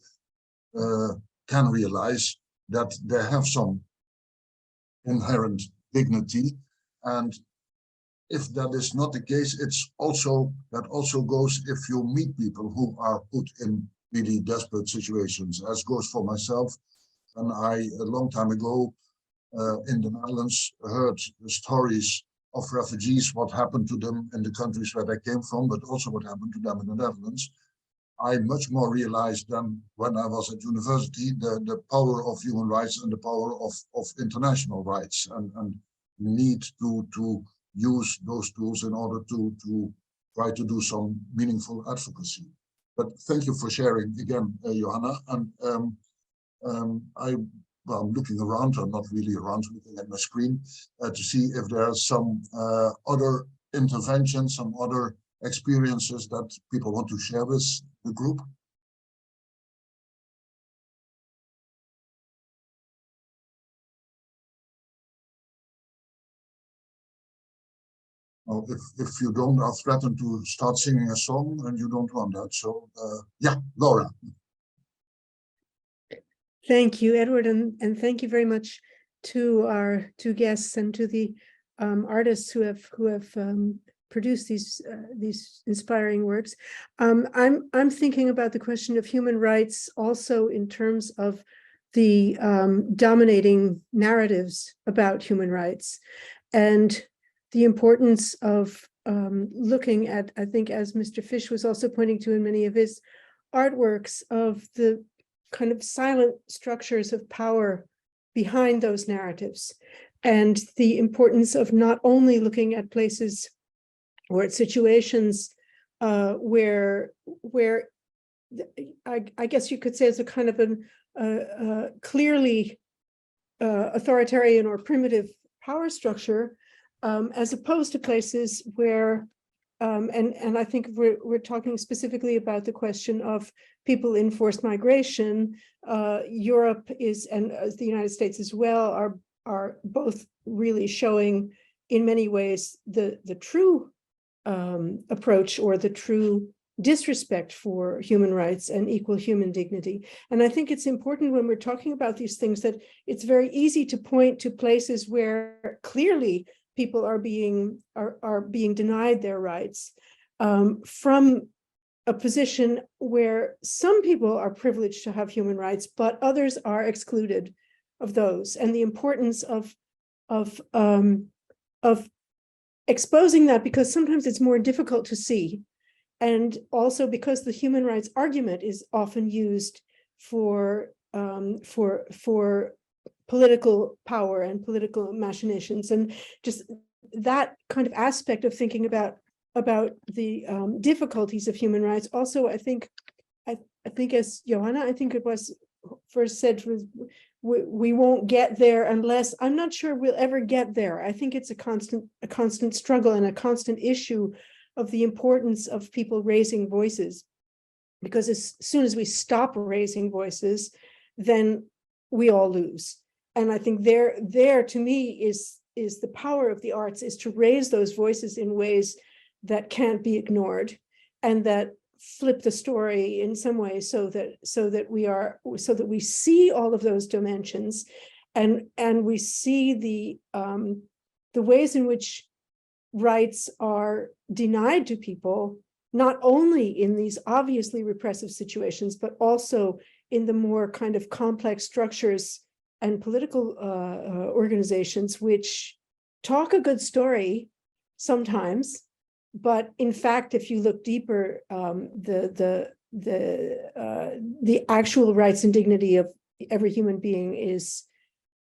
can realize that they have some inherent dignity. And if that is not the case, that also goes if you meet people who are put in really desperate situations, as goes for myself. And I, a long time ago, in the Netherlands, heard the stories of refugees, what happened to them in the countries where they came from, but also what happened to them in the Netherlands. I much more realized than when I was at university, the power of human rights and the power of international rights, and need to use those tools in order to try to do some meaningful advocacy. But thank you for sharing again, Johanna. And I'm looking around, I'm not really around, looking at my screen to see if there are some other interventions, some other experiences that people want to share with the group. Well, if you don't, I'll threaten to start singing a song, and you don't want that. So yeah, Laura. Thank you, Edward, and thank you very much to our two guests and to the artists who have produce these inspiring works. I'm thinking about the question of human rights also in terms of the dominating narratives about human rights and the importance of looking at, I think, as Mr. Fish was also pointing to in many of his artworks, of the kind of silent structures of power behind those narratives, and the importance of not only looking at places or at situations where I guess you could say it's a kind of a clearly authoritarian or primitive power structure, as opposed to places where, and I think we're talking specifically about the question of people in forced migration. Europe is, and the United States as well, are both really showing in many ways the true approach or the true disrespect for human rights and equal human dignity. And I think it's important when we're talking about these things that it's very easy to point to places where clearly people are being denied their rights, from a position where some people are privileged to have human rights, but others are excluded of those, and the importance of exposing that, because sometimes it's more difficult to see, and also because the human rights argument is often used for political power and political machinations, and just that kind of aspect of thinking about the difficulties of human rights. Also, I think as Johanna, I think it was first said, we won't get there unless, I'm not sure we'll ever get there. I think it's a constant struggle and a constant issue of the importance of people raising voices, because as soon as we stop raising voices, then we all lose. And I think there to me is the power of the arts, is to raise those voices in ways that can't be ignored, and that flip the story in some way so that we see all of those dimensions, and we see the ways in which rights are denied to people, not only in these obviously repressive situations, but also in the more kind of complex structures and political organizations which talk a good story sometimes, but in fact, if you look deeper, the actual rights and dignity of every human being is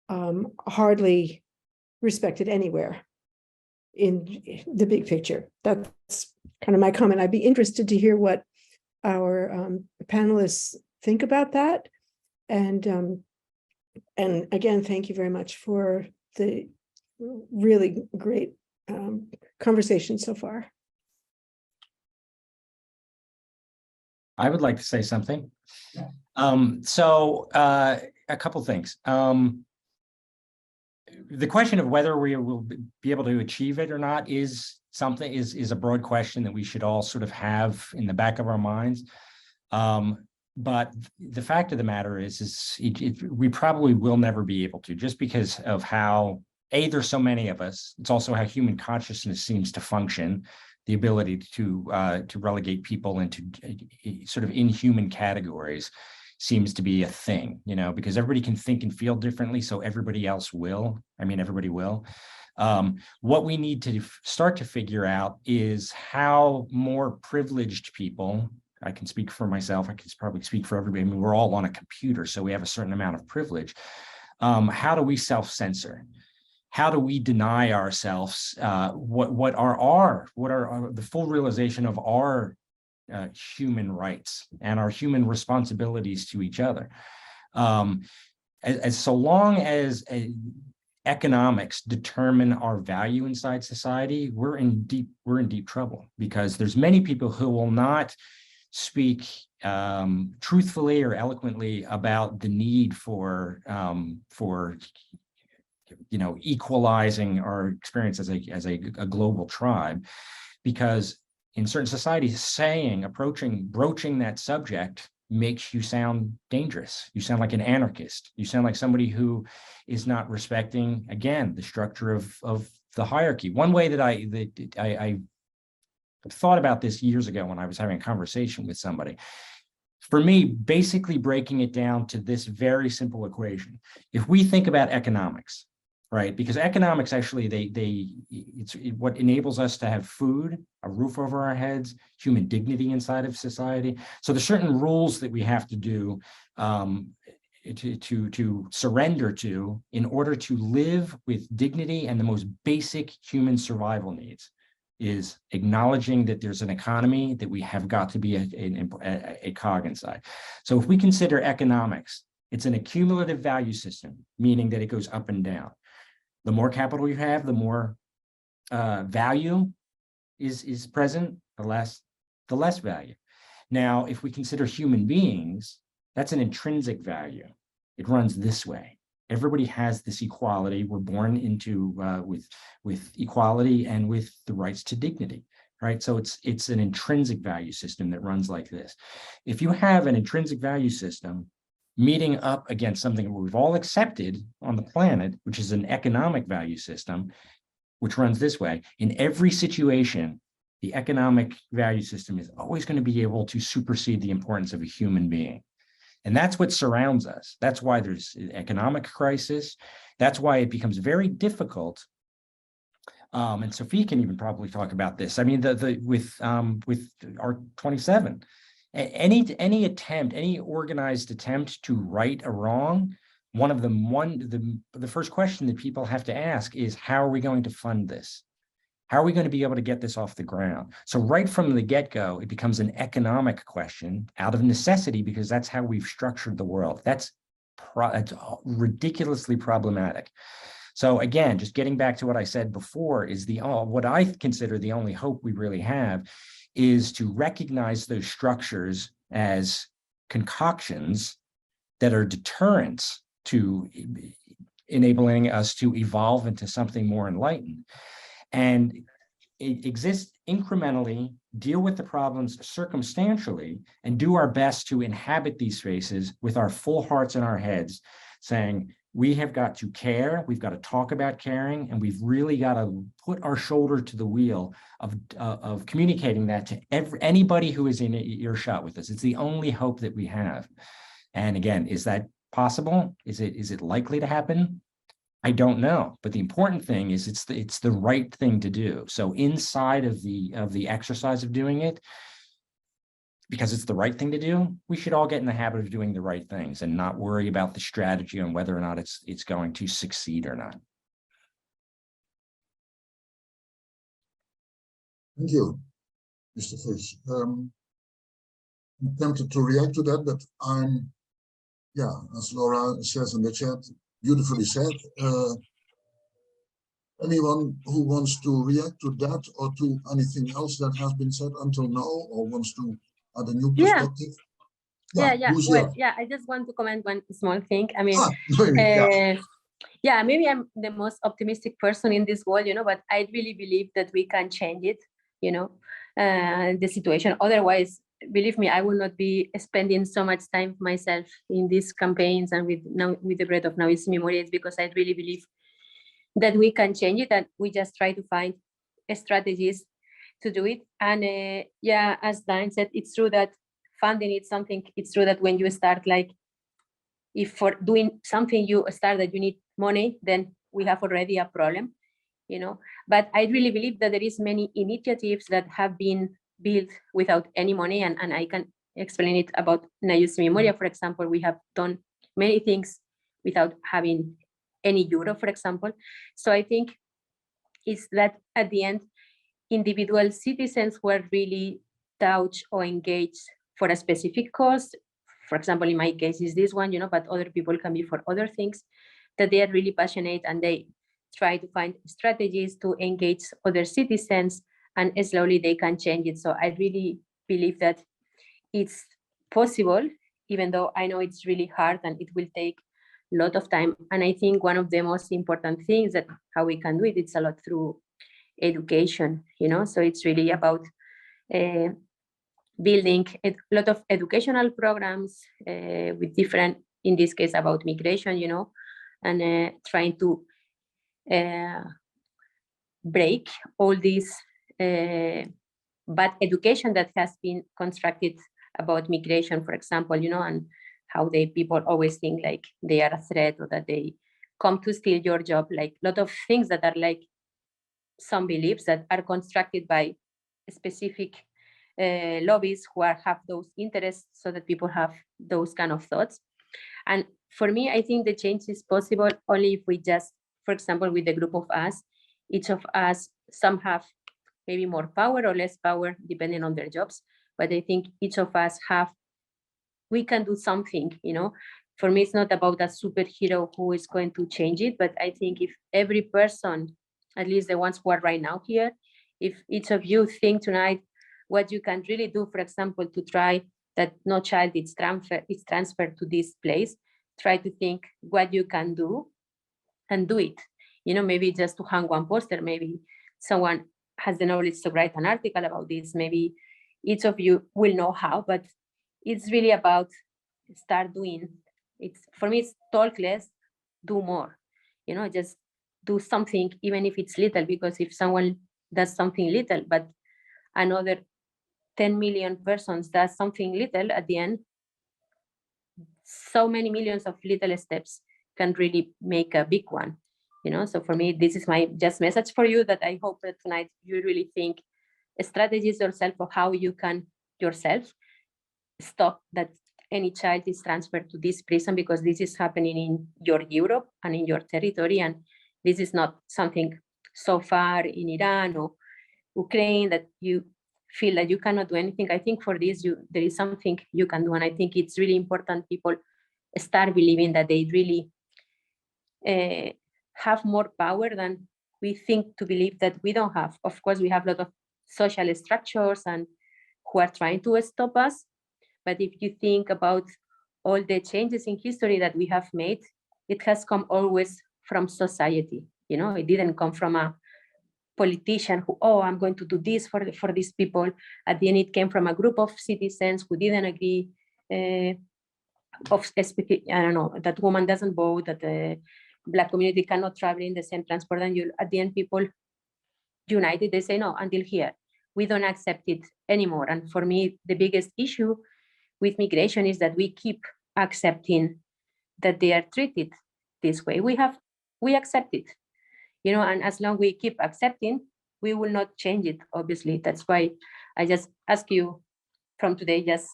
hardly respected anywhere in the big picture. That's kind of my comment. I'd be interested to hear what our panelists think about that. And again, thank you very much for the really great conversation so far. I would like to say something. So a couple things. The question of whether we will be able to achieve it or not is a broad question that we should all sort of have in the back of our minds. But the fact of the matter is we probably will never be able to, just because of how, there's so many of us. It's also how human consciousness seems to function. The ability to relegate people into sort of inhuman categories seems to be a thing, because everybody can think and feel differently, so everybody else will. I mean, everybody will. What we need to start to figure out is how more privileged people, I can speak for myself, I can probably speak for everybody, I mean, we're all on a computer, so we have a certain amount of privilege. How do we self-censor? How do we deny ourselves what are the full realization of our human rights and our human responsibilities to each other? As so long as economics determine our value inside society, we're in deep trouble, because there's many people who will not speak truthfully or eloquently about the need for equalizing our experience as a global tribe, because in certain societies, broaching that subject makes you sound dangerous. You sound like an anarchist. You sound like somebody who is not respecting, again, the structure of the hierarchy. One way that I thought about this years ago when I was having a conversation with somebody. For me, basically breaking it down to this very simple equation. If we think about economics, right? Because economics actually, it's what enables us to have food, a roof over our heads, human dignity inside of society. So there's certain rules that we have to do to surrender to in order to live with dignity and the most basic human survival needs. Is acknowledging that there's an economy, that we have got to be a cog inside. So if we consider economics, it's an accumulative value system, meaning that it goes up and down. The more capital you have, the more value is present, the less value. Now, if we consider human beings, that's an intrinsic value. It runs this way. Everybody has this equality. We're born into with equality and with the rights to dignity, right? So it's an intrinsic value system that runs like this. If you have an intrinsic value system meeting up against something that we've all accepted on the planet, which is an economic value system, which runs this way, in every situation, the economic value system is always going to be able to supersede the importance of a human being. And that's what surrounds us. That's why there's an economic crisis. That's why it becomes very difficult. And Sophie can even probably talk about this. I mean, with art27, any attempt, any organized attempt to right a wrong, the first question that people have to ask is, how are we going to fund this? How are we going to be able to get this off the ground? So right from the get-go, it becomes an economic question out of necessity, because that's how we've structured the world. That's ridiculously problematic. So again, just getting back to what I said before, is what I consider the only hope we really have is to recognize those structures as concoctions that are deterrents to enabling us to evolve into something more enlightened. And it exists incrementally, deal with the problems circumstantially, and do our best to inhabit these spaces with our full hearts in our heads, saying, we have got to care, we've got to talk about caring, and we've really got to put our shoulder to the wheel of communicating that to anybody who is in earshot with us. It's the only hope that we have. And again, is that possible? Is it likely to happen? I don't know, but the important thing is it's the right thing to do. So inside of the exercise of doing it, because it's the right thing to do, we should all get in the habit of doing the right things and not worry about the strategy on whether or not it's going to succeed or not. Thank you, Mr. Fish. I'm tempted to react to that, but as Laura says in the chat, beautifully said. Anyone who wants to react to that or to anything else that has been said until now, or wants to add a new perspective? I just want to comment one small thing. I mean, maybe I'm the most optimistic person in this world, but I really believe that we can change it, the situation. Otherwise, believe me, I will not be spending so much time myself in these campaigns and with the bread of Now Is Memory, because I really believe that we can change it, and we just try to find strategies to do it. And as Dan said, it's true that funding is something. It's true that when you start, like, if for doing something you start that you need money, then we have already a problem, But I really believe that there is many initiatives that have been built without any money, and I can explain it about Nayus Memoria, for example. We have done many things without having any euro, for example. So I think it's that at the end, individual citizens were really touched or engaged for a specific cause. For example, in my case is this one, but other people can be for other things, that they are really passionate and they try to find strategies to engage other citizens, and slowly they can change it. So I really believe that it's possible, even though I know it's really hard and it will take a lot of time. And I think one of the most important things that how we can do it, it's a lot through education, so it's really about building a lot of educational programs with different, in this case, about migration, and trying to break all these bad education that has been constructed about migration, for example, and how people always think like they are a threat or that they come to steal your job, like a lot of things that are like some beliefs that are constructed by specific lobbies who have those interests, so that people have those kind of thoughts. And for me, I think the change is possible only if we just, for example, with the group of us, each of us, some have maybe more power or less power depending on their jobs, but I think each of us we can do something. For me, it's not about a superhero who is going to change it, but I think if every person, at least the ones who are right now here, if each of you think tonight what you can really do, for example, to try that no child is transferred to this place, try to think what you can do and do it. Maybe just to hang one poster, maybe someone has the knowledge to write an article about this, maybe each of you will know how, but it's really about start doing. For me, it's talk less, do more, just do something, even if it's little, because if someone does something little, but another 10 million persons does something little, at the end, so many millions of little steps can really make a big one. So for me, this is my just message for you, that I hope that tonight you really think strategies yourself of how you can yourself stop that any child is transferred to this prison, because this is happening in your Europe and in your territory, and this is not something so far in Iran or Ukraine that you feel that you cannot do anything. I think for this, there is something you can do, and I think it's really important people start believing that they really have more power than we think to believe that we don't have. Of course, we have a lot of social structures and who are trying to stop us. But if you think about all the changes in history that we have made, it has come always from society. It didn't come from a politician who, I'm going to do this for these people. At the end, it came from a group of citizens who didn't agree I don't know, that woman doesn't vote, that the Black community cannot travel in the same transport, and at the end, people united. They say, no, until here, we don't accept it anymore. And for me, the biggest issue with migration is that we keep accepting that they are treated this way. We accept it, and as long as we keep accepting, we will not change it, obviously. That's why I just ask you from today, just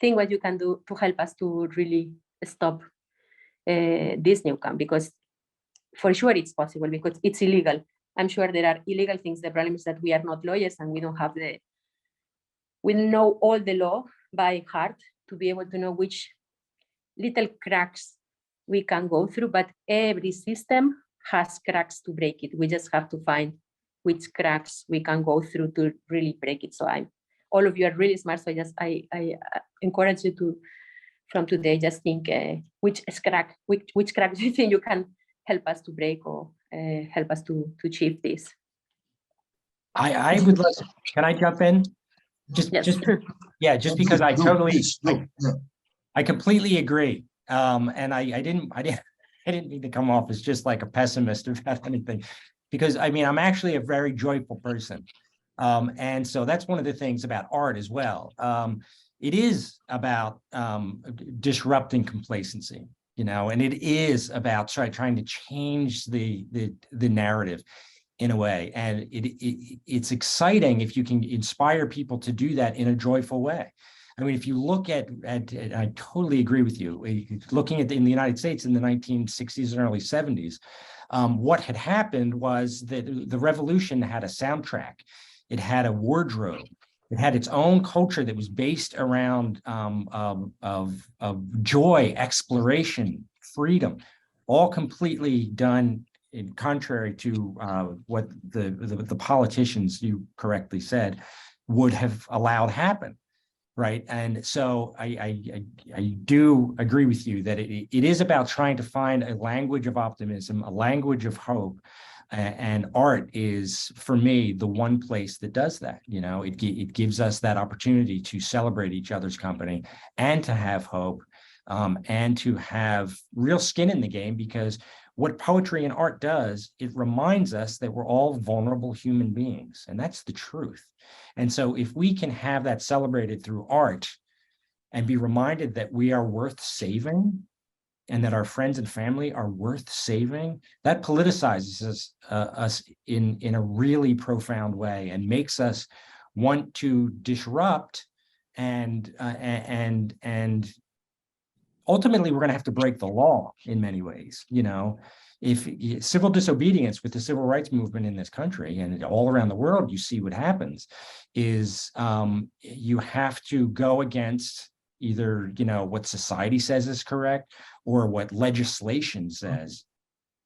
think what you can do to help us to really stop this new camp, because for sure it's possible, because it's illegal. I'm sure there are illegal things. The problem is that we are not lawyers and we don't have we know all the law by heart to be able to know which little cracks we can go through, but every system has cracks to break it. We just have to find which cracks we can go through to really break it. So all of you are really smart. So I encourage you to, from today, just think which crack do you think you can help us to break or help us to achieve this. I would like, can I jump in? Just because I totally, I completely agree. And I didn't mean to come off as just like a pessimist about anything, because I'm actually a very joyful person. And so that's one of the things about art as well. It is about disrupting complacency, and it is about trying to change the narrative in a way. And it's exciting if you can inspire people to do that in a joyful way. If you look at I totally agree with you, looking at in the United States in the 1960s and early 70s, what had happened was that the revolution had a soundtrack, it had a wardrobe, it had its own culture that was based around of joy, exploration, freedom, all completely done in contrary to what the politicians, you correctly said, would have allowed happen. Right. And so I do agree with you that it is about trying to find a language of optimism, a language of hope. And art is, for me, the one place that does that. It gives us that opportunity to celebrate each other's company and to have hope and to have real skin in the game, because what poetry and art does, it reminds us that we're all vulnerable human beings, and that's the truth. And so if we can have that celebrated through art and be reminded that we are worth saving and that our friends and family are worth saving, that politicizes us in a really profound way and makes us want to disrupt and ultimately we're going to have to break the law in many ways. If civil disobedience with the civil rights movement in this country and all around the world, you see what happens is you have to go against either what society says is correct or what legislation says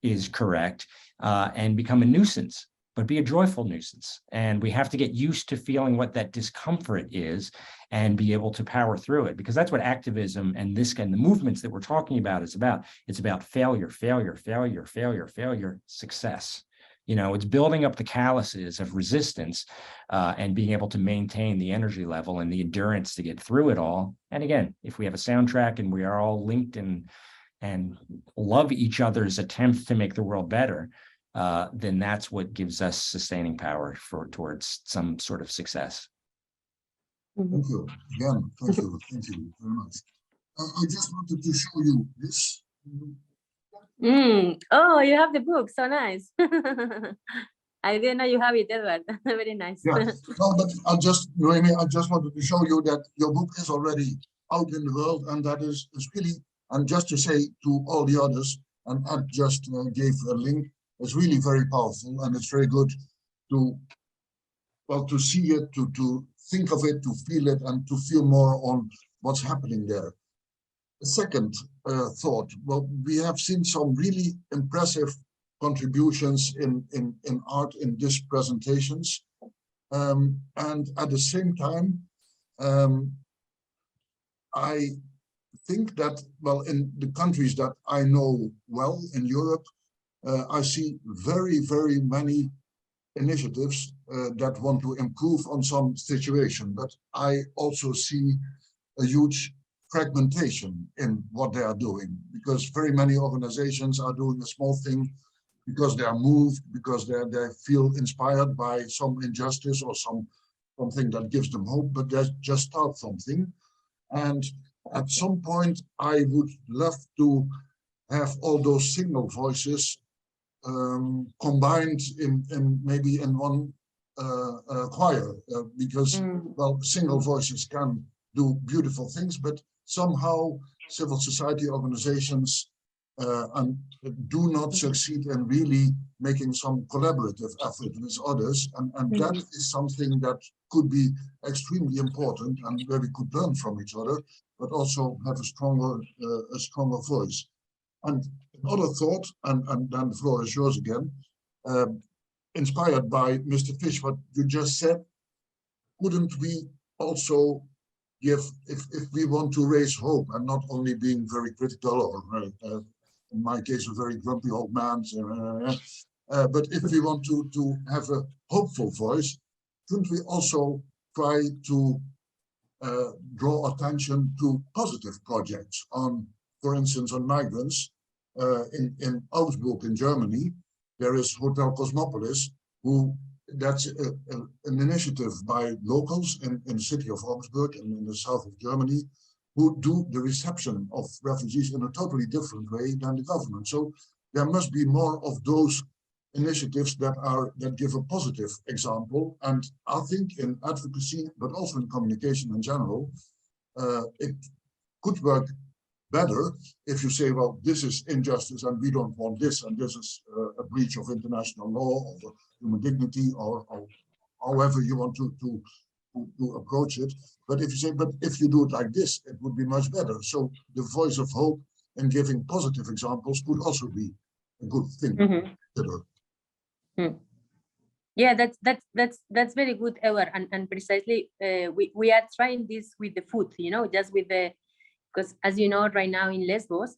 is correct, and become a nuisance, but be a joyful nuisance. And we have to get used to feeling what that discomfort is and be able to power through it, because that's what activism and the movements that we're talking about is about. It's about failure, success. It's building up the calluses of resistance and being able to maintain the energy level and the endurance to get through it all. And again, if we have a soundtrack and we are all linked and love each other's attempts to make the world better, then that's what gives us sustaining power towards some sort of success. Thank you. Again, thank you very much. I just wanted to show you this. Oh, you have the book, so nice. I didn't know you have it, Edward. Very nice. Yeah, no, but Noemi, I just wanted to show you that your book is already out in the world, and that is really, and just to say to all the others, and I just gave a link, it's really very powerful, and it's very good to see it, to think of it, to feel it, and to feel more on what's happening there. The second thought, well, we have seen some really impressive contributions in art in these presentations. And at the same time, I think that, well, in the countries that I know well in Europe, I see very, very many initiatives that want to improve on some situation, but I also see a huge fragmentation in what they are doing, because very many organizations are doing a small thing because they are moved, because they feel inspired by some injustice or something that gives them hope, but they just start something. And at some point, I would love to have all those single voices combined in maybe in one choir, because well, single voices can do beautiful things, but somehow civil society organizations do not succeed in really making some collaborative effort with others, and that is something that could be extremely important and where we could learn from each other, but also have a stronger voice. And another thought, and then the floor is yours again, inspired by Mr. Fish, what you just said, couldn't we also give, if we want to raise hope and not only being very critical or in my case a very grumpy old man, but if we want to have a hopeful voice, couldn't we also try to draw attention to positive projects on, for instance, on migrants? In Augsburg in Germany, there is Hotel Cosmopolis, that's an initiative by locals in the city of Augsburg and in the south of Germany, who do the reception of refugees in a totally different way than the government. So there must be more of those initiatives that give a positive example. And I think in advocacy, but also in communication in general, it could work better if you say, well, this is injustice and we don't want this, and this is a breach of international law or human dignity, or however you want to approach it. But if you say, but if you do it like this, it would be much better. So the voice of hope and giving positive examples could also be a good thing. Yeah, that's very good, Edward, and precisely we are trying this with the food, just with the, because as you know, right now in Lesbos,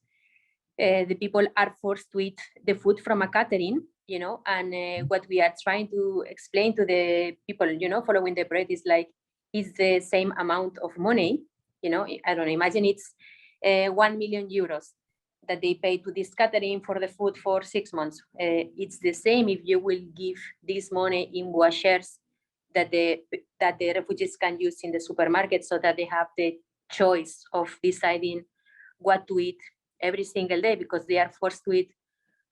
the people are forced to eat the food from a catering, and what we are trying to explain to the people, following the bread is like, it's the same amount of money, I don't know, imagine it's 1 million euros. that they pay to this catering for the food for 6 months. It's the same if you will give this money in vouchers that the refugees can use in the supermarket, so that they have the choice of deciding what to eat every single day, because they are forced to eat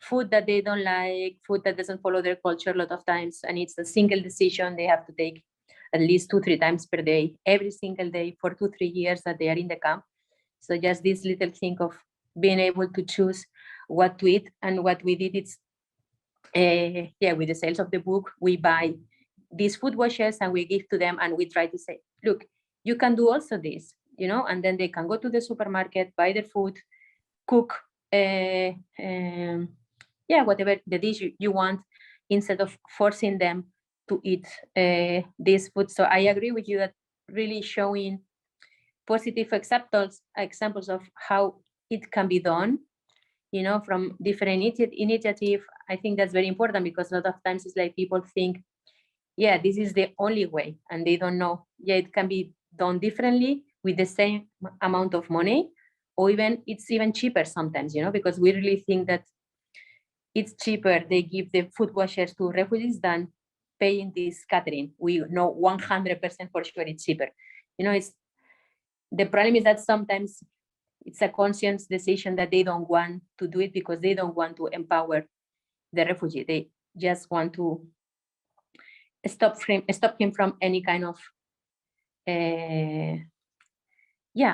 food that they don't like, food that doesn't follow their culture a lot of times, and it's a single decision they have to take at least 2-3 times per day, every single day for 2-3 years that they are in the camp. So just this little thing of being able to choose what to eat. And what we did is, with the sales of the book, we buy these food washes and we give to them, and we try to say, look, you can do also this, and then they can go to the supermarket, buy their food, cook, whatever the dish you want, instead of forcing them to eat this food. So I agree with you that really showing positive examples of how it can be done, from different initiative. I think that's very important, because a lot of times it's like people think, this is the only way, and they don't know, it can be done differently with the same amount of money, or it's even cheaper sometimes, because we really think that it's cheaper they give the food washers to refugees than paying this catering. We know 100% for sure it's cheaper. The problem is that sometimes it's a conscious decision that they don't want to do it, because they don't want to empower the refugee. They just want to stop him from any kind of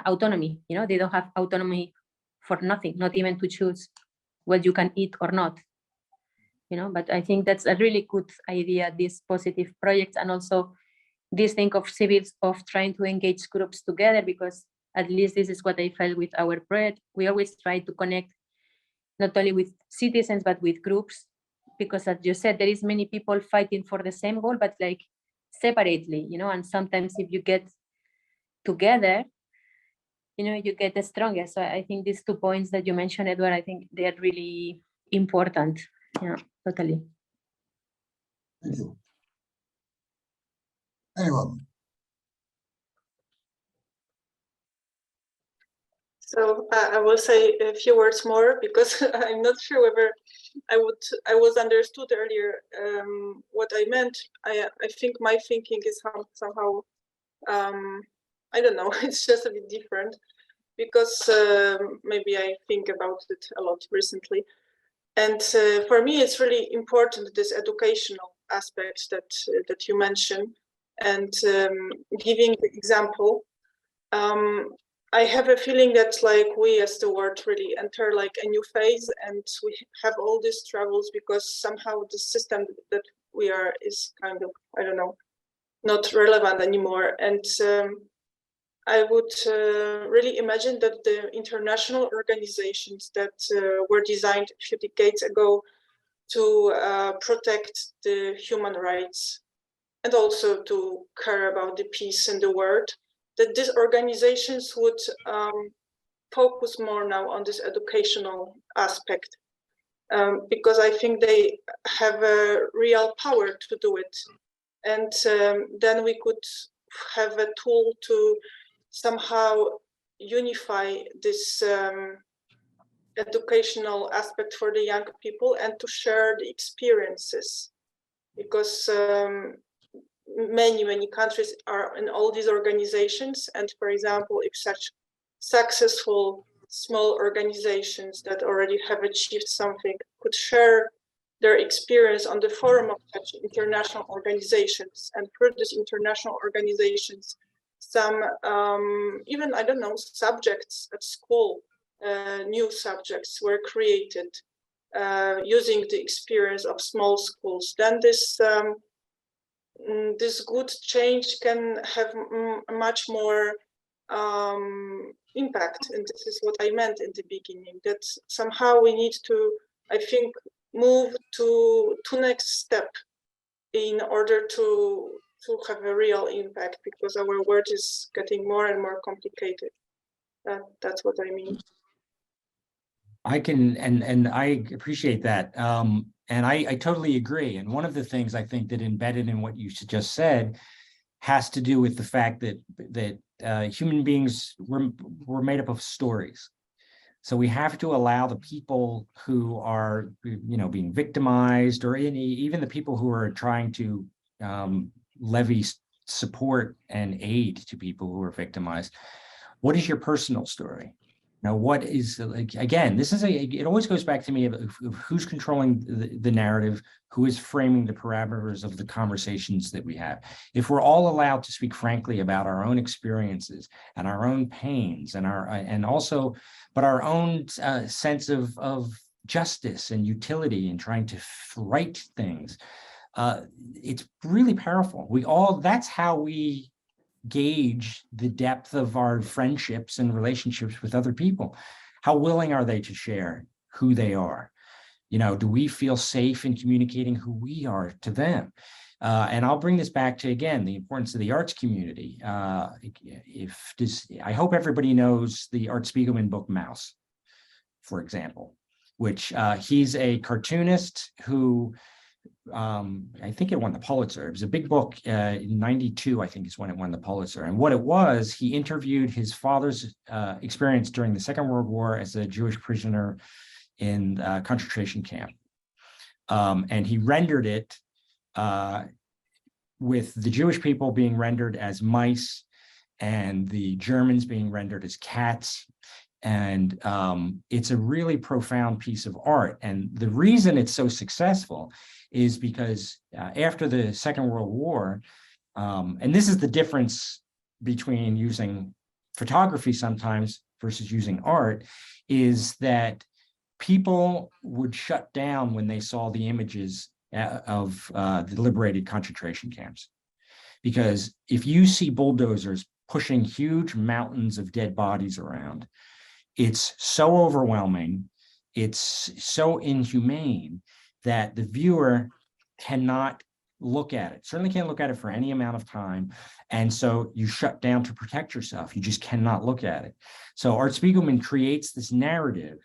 autonomy. They don't have autonomy for nothing, not even to choose what you can eat or not. But I think that's a really good idea, these positive projects, and also this thing of civils, of trying to engage groups together, because at least this is what I felt with our project. We always try to connect not only with citizens, but with groups, because as you said, there is many people fighting for the same goal, but like separately, and sometimes if you get together, you get stronger. So I think these 2 points that you mentioned, Edward, I think they are really important. Yeah, totally. Thank you. Anyone? So I will say a few words more, because I'm not sure whether I was understood earlier what I meant. I think my thinking is somehow I don't know. It's just a bit different, because maybe I think about it a lot recently. And for me, it's really important, this educational aspect that you mentioned, and giving the example. I have a feeling that we as the world really enter a new phase, and we have all these troubles because somehow the system that we are is kind of, I don't know, not relevant anymore. And I would really imagine that the international organizations that were designed a few decades ago to protect the human rights and also to care about the peace in the world, that these organizations would focus more now on this educational aspect, because I think they have a real power to do it. And then we could have a tool to somehow unify this educational aspect for the young people and to share the experiences, because many countries are in all these organizations. And for example, if such successful small organizations that already have achieved something could share their experience on the forum of such international organizations, and through these international organizations, some even, I don't know, subjects at school, new subjects were created using the experience of small schools, then this good change can have much more impact. And this is what I meant in the beginning, that somehow we need to, I think, move to next step in order to have a real impact, because our world is getting more and more complicated. That's what I mean. I can, and I appreciate that. And I totally agree. And one of the things I think that embedded in what you just said has to do with the fact that human beings were made up of stories. So we have to allow the people who are, being victimized, or even the people who are trying to levy support and aid to people who are victimized. What is your personal story? Now, what is, like, again, it always goes back to me of who's controlling the narrative, who is framing the parameters of the conversations that we have. If we're all allowed to speak frankly about our own experiences and our own pains and our own sense of justice and utility in trying to right things, it's really powerful. That's how we gauge the depth of our friendships and relationships with other people. How willing are they to share who they are? Do we feel safe in communicating who we are to them? And I'll bring this back to, again, the importance of the arts community. I hope everybody knows the Art Spiegelman book, Mouse, for example, which he's a cartoonist who, I think it won the Pulitzer. It was a big book in '92, I think is when it won the Pulitzer. And what it was, he interviewed his father's experience during the Second World War as a Jewish prisoner in a concentration camp. And he rendered it with the Jewish people being rendered as mice and the Germans being rendered as cats. And it's a really profound piece of art. And the reason it's so successful is because after the Second World War, and this is the difference between using photography sometimes versus using art, is that people would shut down when they saw the images of the liberated concentration camps. Because if you see bulldozers pushing huge mountains of dead bodies around, it's so overwhelming, it's so inhumane that the viewer cannot look at it, certainly can't look at it for any amount of time. And so you shut down to protect yourself. You just cannot look at it. So Art Spiegelman creates this narrative,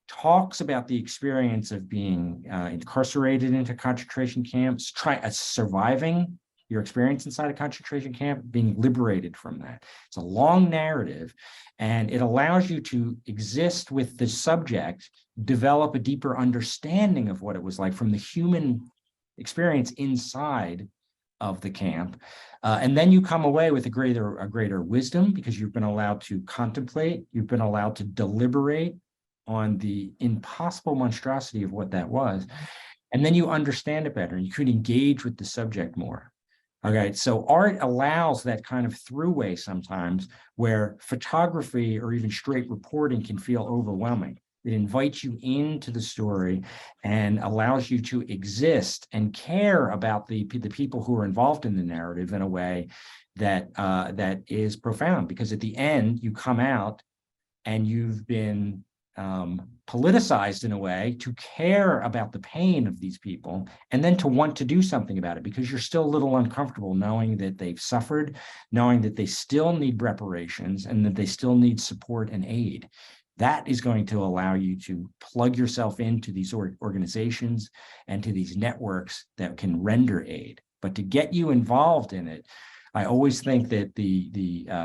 talks about the experience of being incarcerated into concentration camps, surviving your experience inside a concentration camp, being liberated from that. It's a long narrative, and it allows you to exist with the subject, develop a deeper understanding of what it was like from the human experience inside of the camp. And then you come away with a greater wisdom, because you've been allowed to contemplate, you've been allowed to deliberate on the impossible monstrosity of what that was. And then you understand it better. You could engage with the subject more. Okay, so art allows that kind of throughway sometimes where photography or even straight reporting can feel overwhelming. It invites you into the story and allows you to exist and care about the people who are involved in the narrative in a way that that is profound, because at the end you come out and you've been politicized in a way to care about the pain of these people, and then to want to do something about it, because you're still a little uncomfortable knowing that they've suffered, knowing that they still need reparations and that they still need support and aid. That is going to allow you to plug yourself into these organizations and to these networks that can render aid. But to get you involved in it, I always think that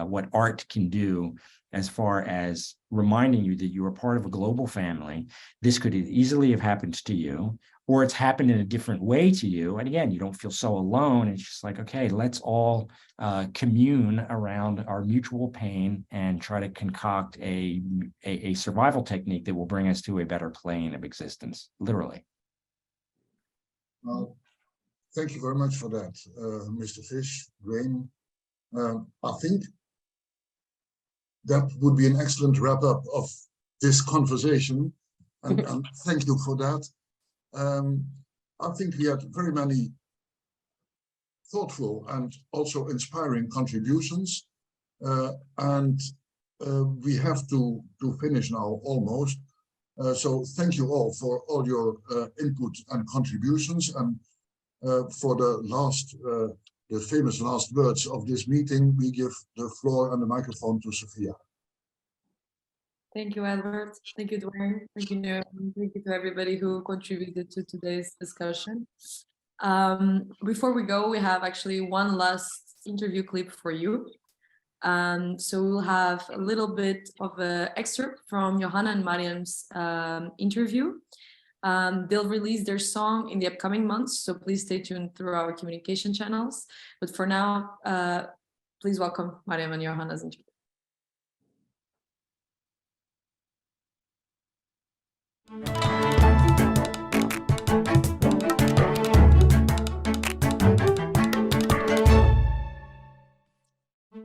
what art can do, as far as reminding you that you are part of a global family, this could easily have happened to you, or it's happened in a different way to you. And again, you don't feel so alone. It's just like, okay, let's all commune around our mutual pain and try to concoct a survival technique that will bring us to a better plane of existence, literally. Well, thank you very much for that, Mr. Fish, Dwayne. I think that would be an excellent wrap up of this conversation, and thank you for that. I think we had very many thoughtful and also inspiring contributions, and we have to finish now almost. So thank you all for all your input and contributions, and for the famous last words of this meeting, we give the floor and the microphone to Sophia. Thank you, Edward. Thank you, Dwayne. Thank you, Noam. Thank you to everybody who contributed to today's discussion. Before we go, we have actually one last interview clip for you. So we'll have a little bit of an excerpt from Johanna and Mariam's interview. They'll release their song in the upcoming months, so please stay tuned through our communication channels. But for now, please welcome Mariam and Johanna's interview.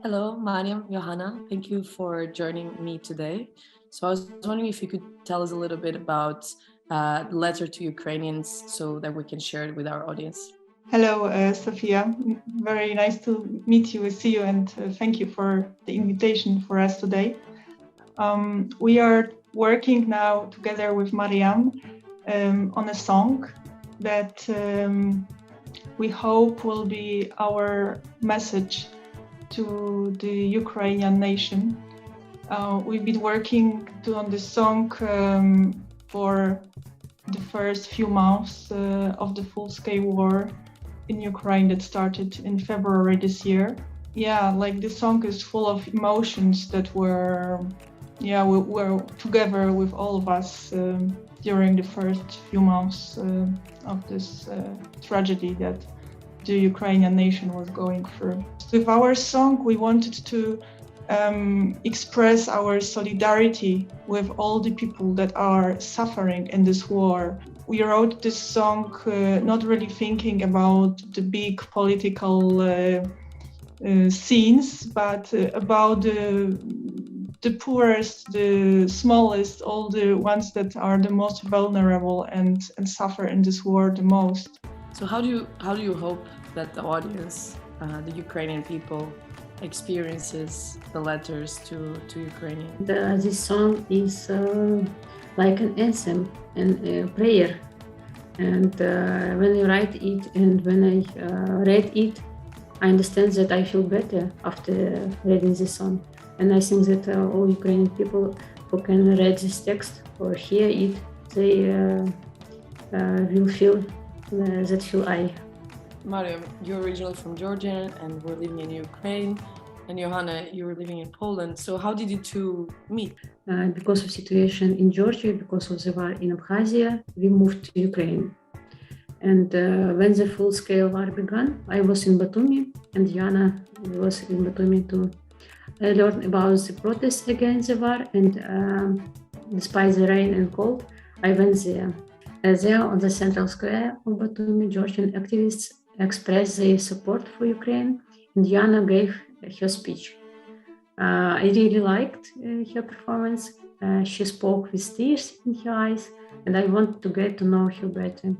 Hello, Mariam, Johanna. Thank you for joining me today. So I was wondering if you could tell us a little bit about the letter to Ukrainians so that we can share it with our audience. Hello, Sophia. Very nice to meet you, see you, and thank you for the invitation for us today. We are working now together with Mariam on a song that we hope will be our message to the Ukrainian nation. We've been working on this song for the first few months of the full-scale war in Ukraine that started in February this year. Yeah, like the song is full of emotions that were together with all of us during the first few months of this tragedy that the Ukrainian nation was going through. With our song, we wanted to express our solidarity with all the people that are suffering in this war. We wrote this song not really thinking about the big political scenes, but about the poorest, the smallest, all the ones that are the most vulnerable and suffer in this war the most. So how do you hope that the audience, the Ukrainian people, experiences the letters to Ukrainian? This song is like an anthem and a prayer. And when I write it and when I read it, I understand that I feel better after reading this song. And I think that all Ukrainian people who can read this text or hear it, they will feel that feel I. Mariam, you're originally from Georgia and we're living in Ukraine. And Johanna, you were living in Poland. So how did you two meet? Because of situation in Georgia, because of the war in Abkhazia, we moved to Ukraine. And when the full-scale war began, I was in Batumi and Johanna was in Batumi too. I learned about the protests against the war and despite the rain and cold, I went there. There on the central square of Batumi, Georgian activists expressed their support for Ukraine and Johanna gave her speech. I really liked her performance. She spoke with tears in her eyes and I wanted to get to know her better.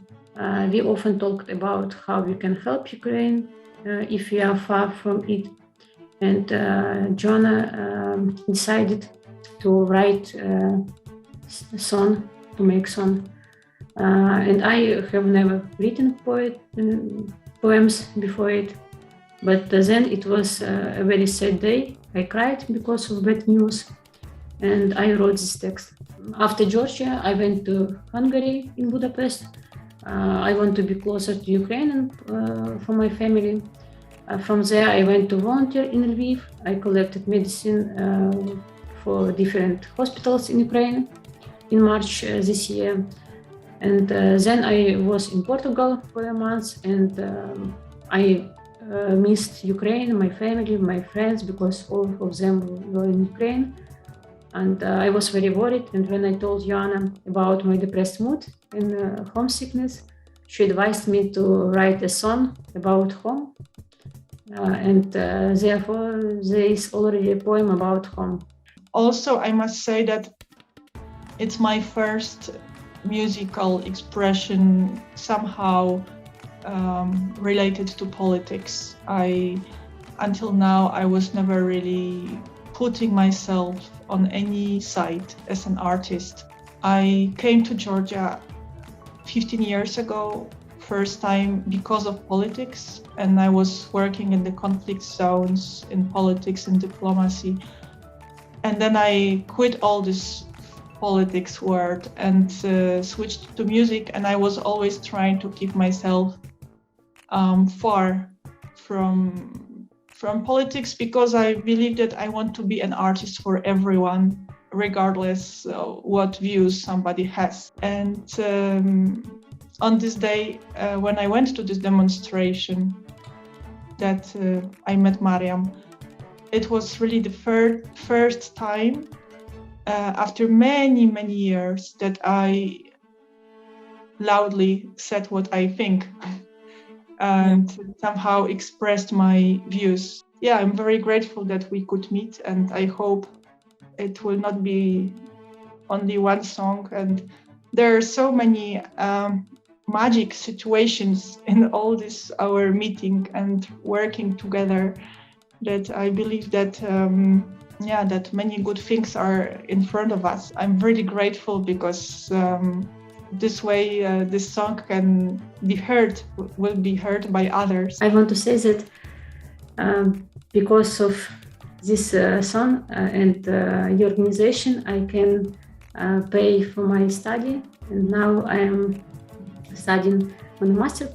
We often talked about how we can help Ukraine if we are far from it. And Johanna decided to write a song, to make song. And I have never written poems before it. But then it was a very sad day. I cried because of bad news and I wrote this text. After Georgia, I went to Hungary in Budapest. I want to be closer to Ukraine for my family. From there, I went to volunteer in Lviv. I collected medicine for different hospitals in Ukraine in March this year. And then I was in Portugal for a month and I missed Ukraine, my family, my friends, because all of them were in Ukraine. And I was very worried. And when I told Johanna about my depressed mood and homesickness, she advised me to write a song about home. And therefore, there is already a poem about home. Also, I must say that it's my first musical expression somehow related to politics. Until now, I was never really putting myself on any side as an artist. I came to Georgia 15 years ago, first time because of politics, and I was working in the conflict zones in politics and diplomacy. And then I quit all this politics world and switched to music, and I was always trying to keep myself far from politics because I believe that I want to be an artist for everyone, regardless of what views somebody has. And on this day, when I went to this demonstration, that I met Mariam, it was really the first time after many years that I loudly said what I think and somehow expressed my views. Yeah, I'm very grateful that we could meet, and I hope it will not be only one song. And there are so many magic situations in all this our meeting and working together that I believe that that many good things are in front of us. I'm really grateful because this way this song can be heard, will be heard by others. I want to say that because of this song and your organization, I can pay for my study, and now I am studying on a master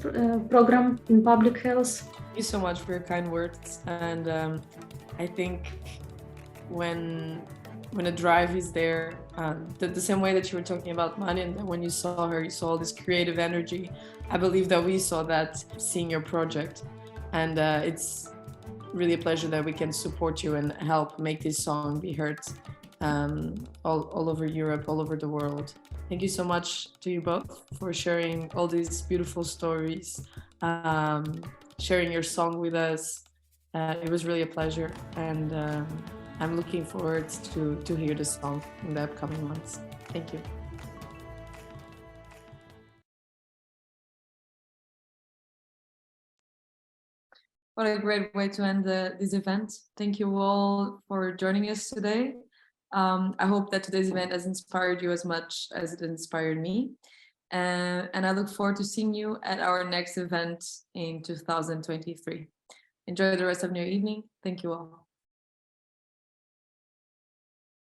program in public health. Thank you so much for your kind words, and I think when a drive is there, the same way that you were talking about Mariam, that when you saw her, you saw all this creative energy. I believe that we saw that seeing your project, and it's really a pleasure that we can support you and help make this song be heard all over Europe, all over the world. Thank you so much to you both for sharing all these beautiful stories, sharing your song with us. It was really a pleasure, and I'm looking forward to hear the song in the upcoming months. Thank you. What a great way to end this event. Thank you all for joining us today. I hope that today's event has inspired you as much as it inspired me. And I look forward to seeing you at our next event in 2023. Enjoy the rest of your evening. Thank you all.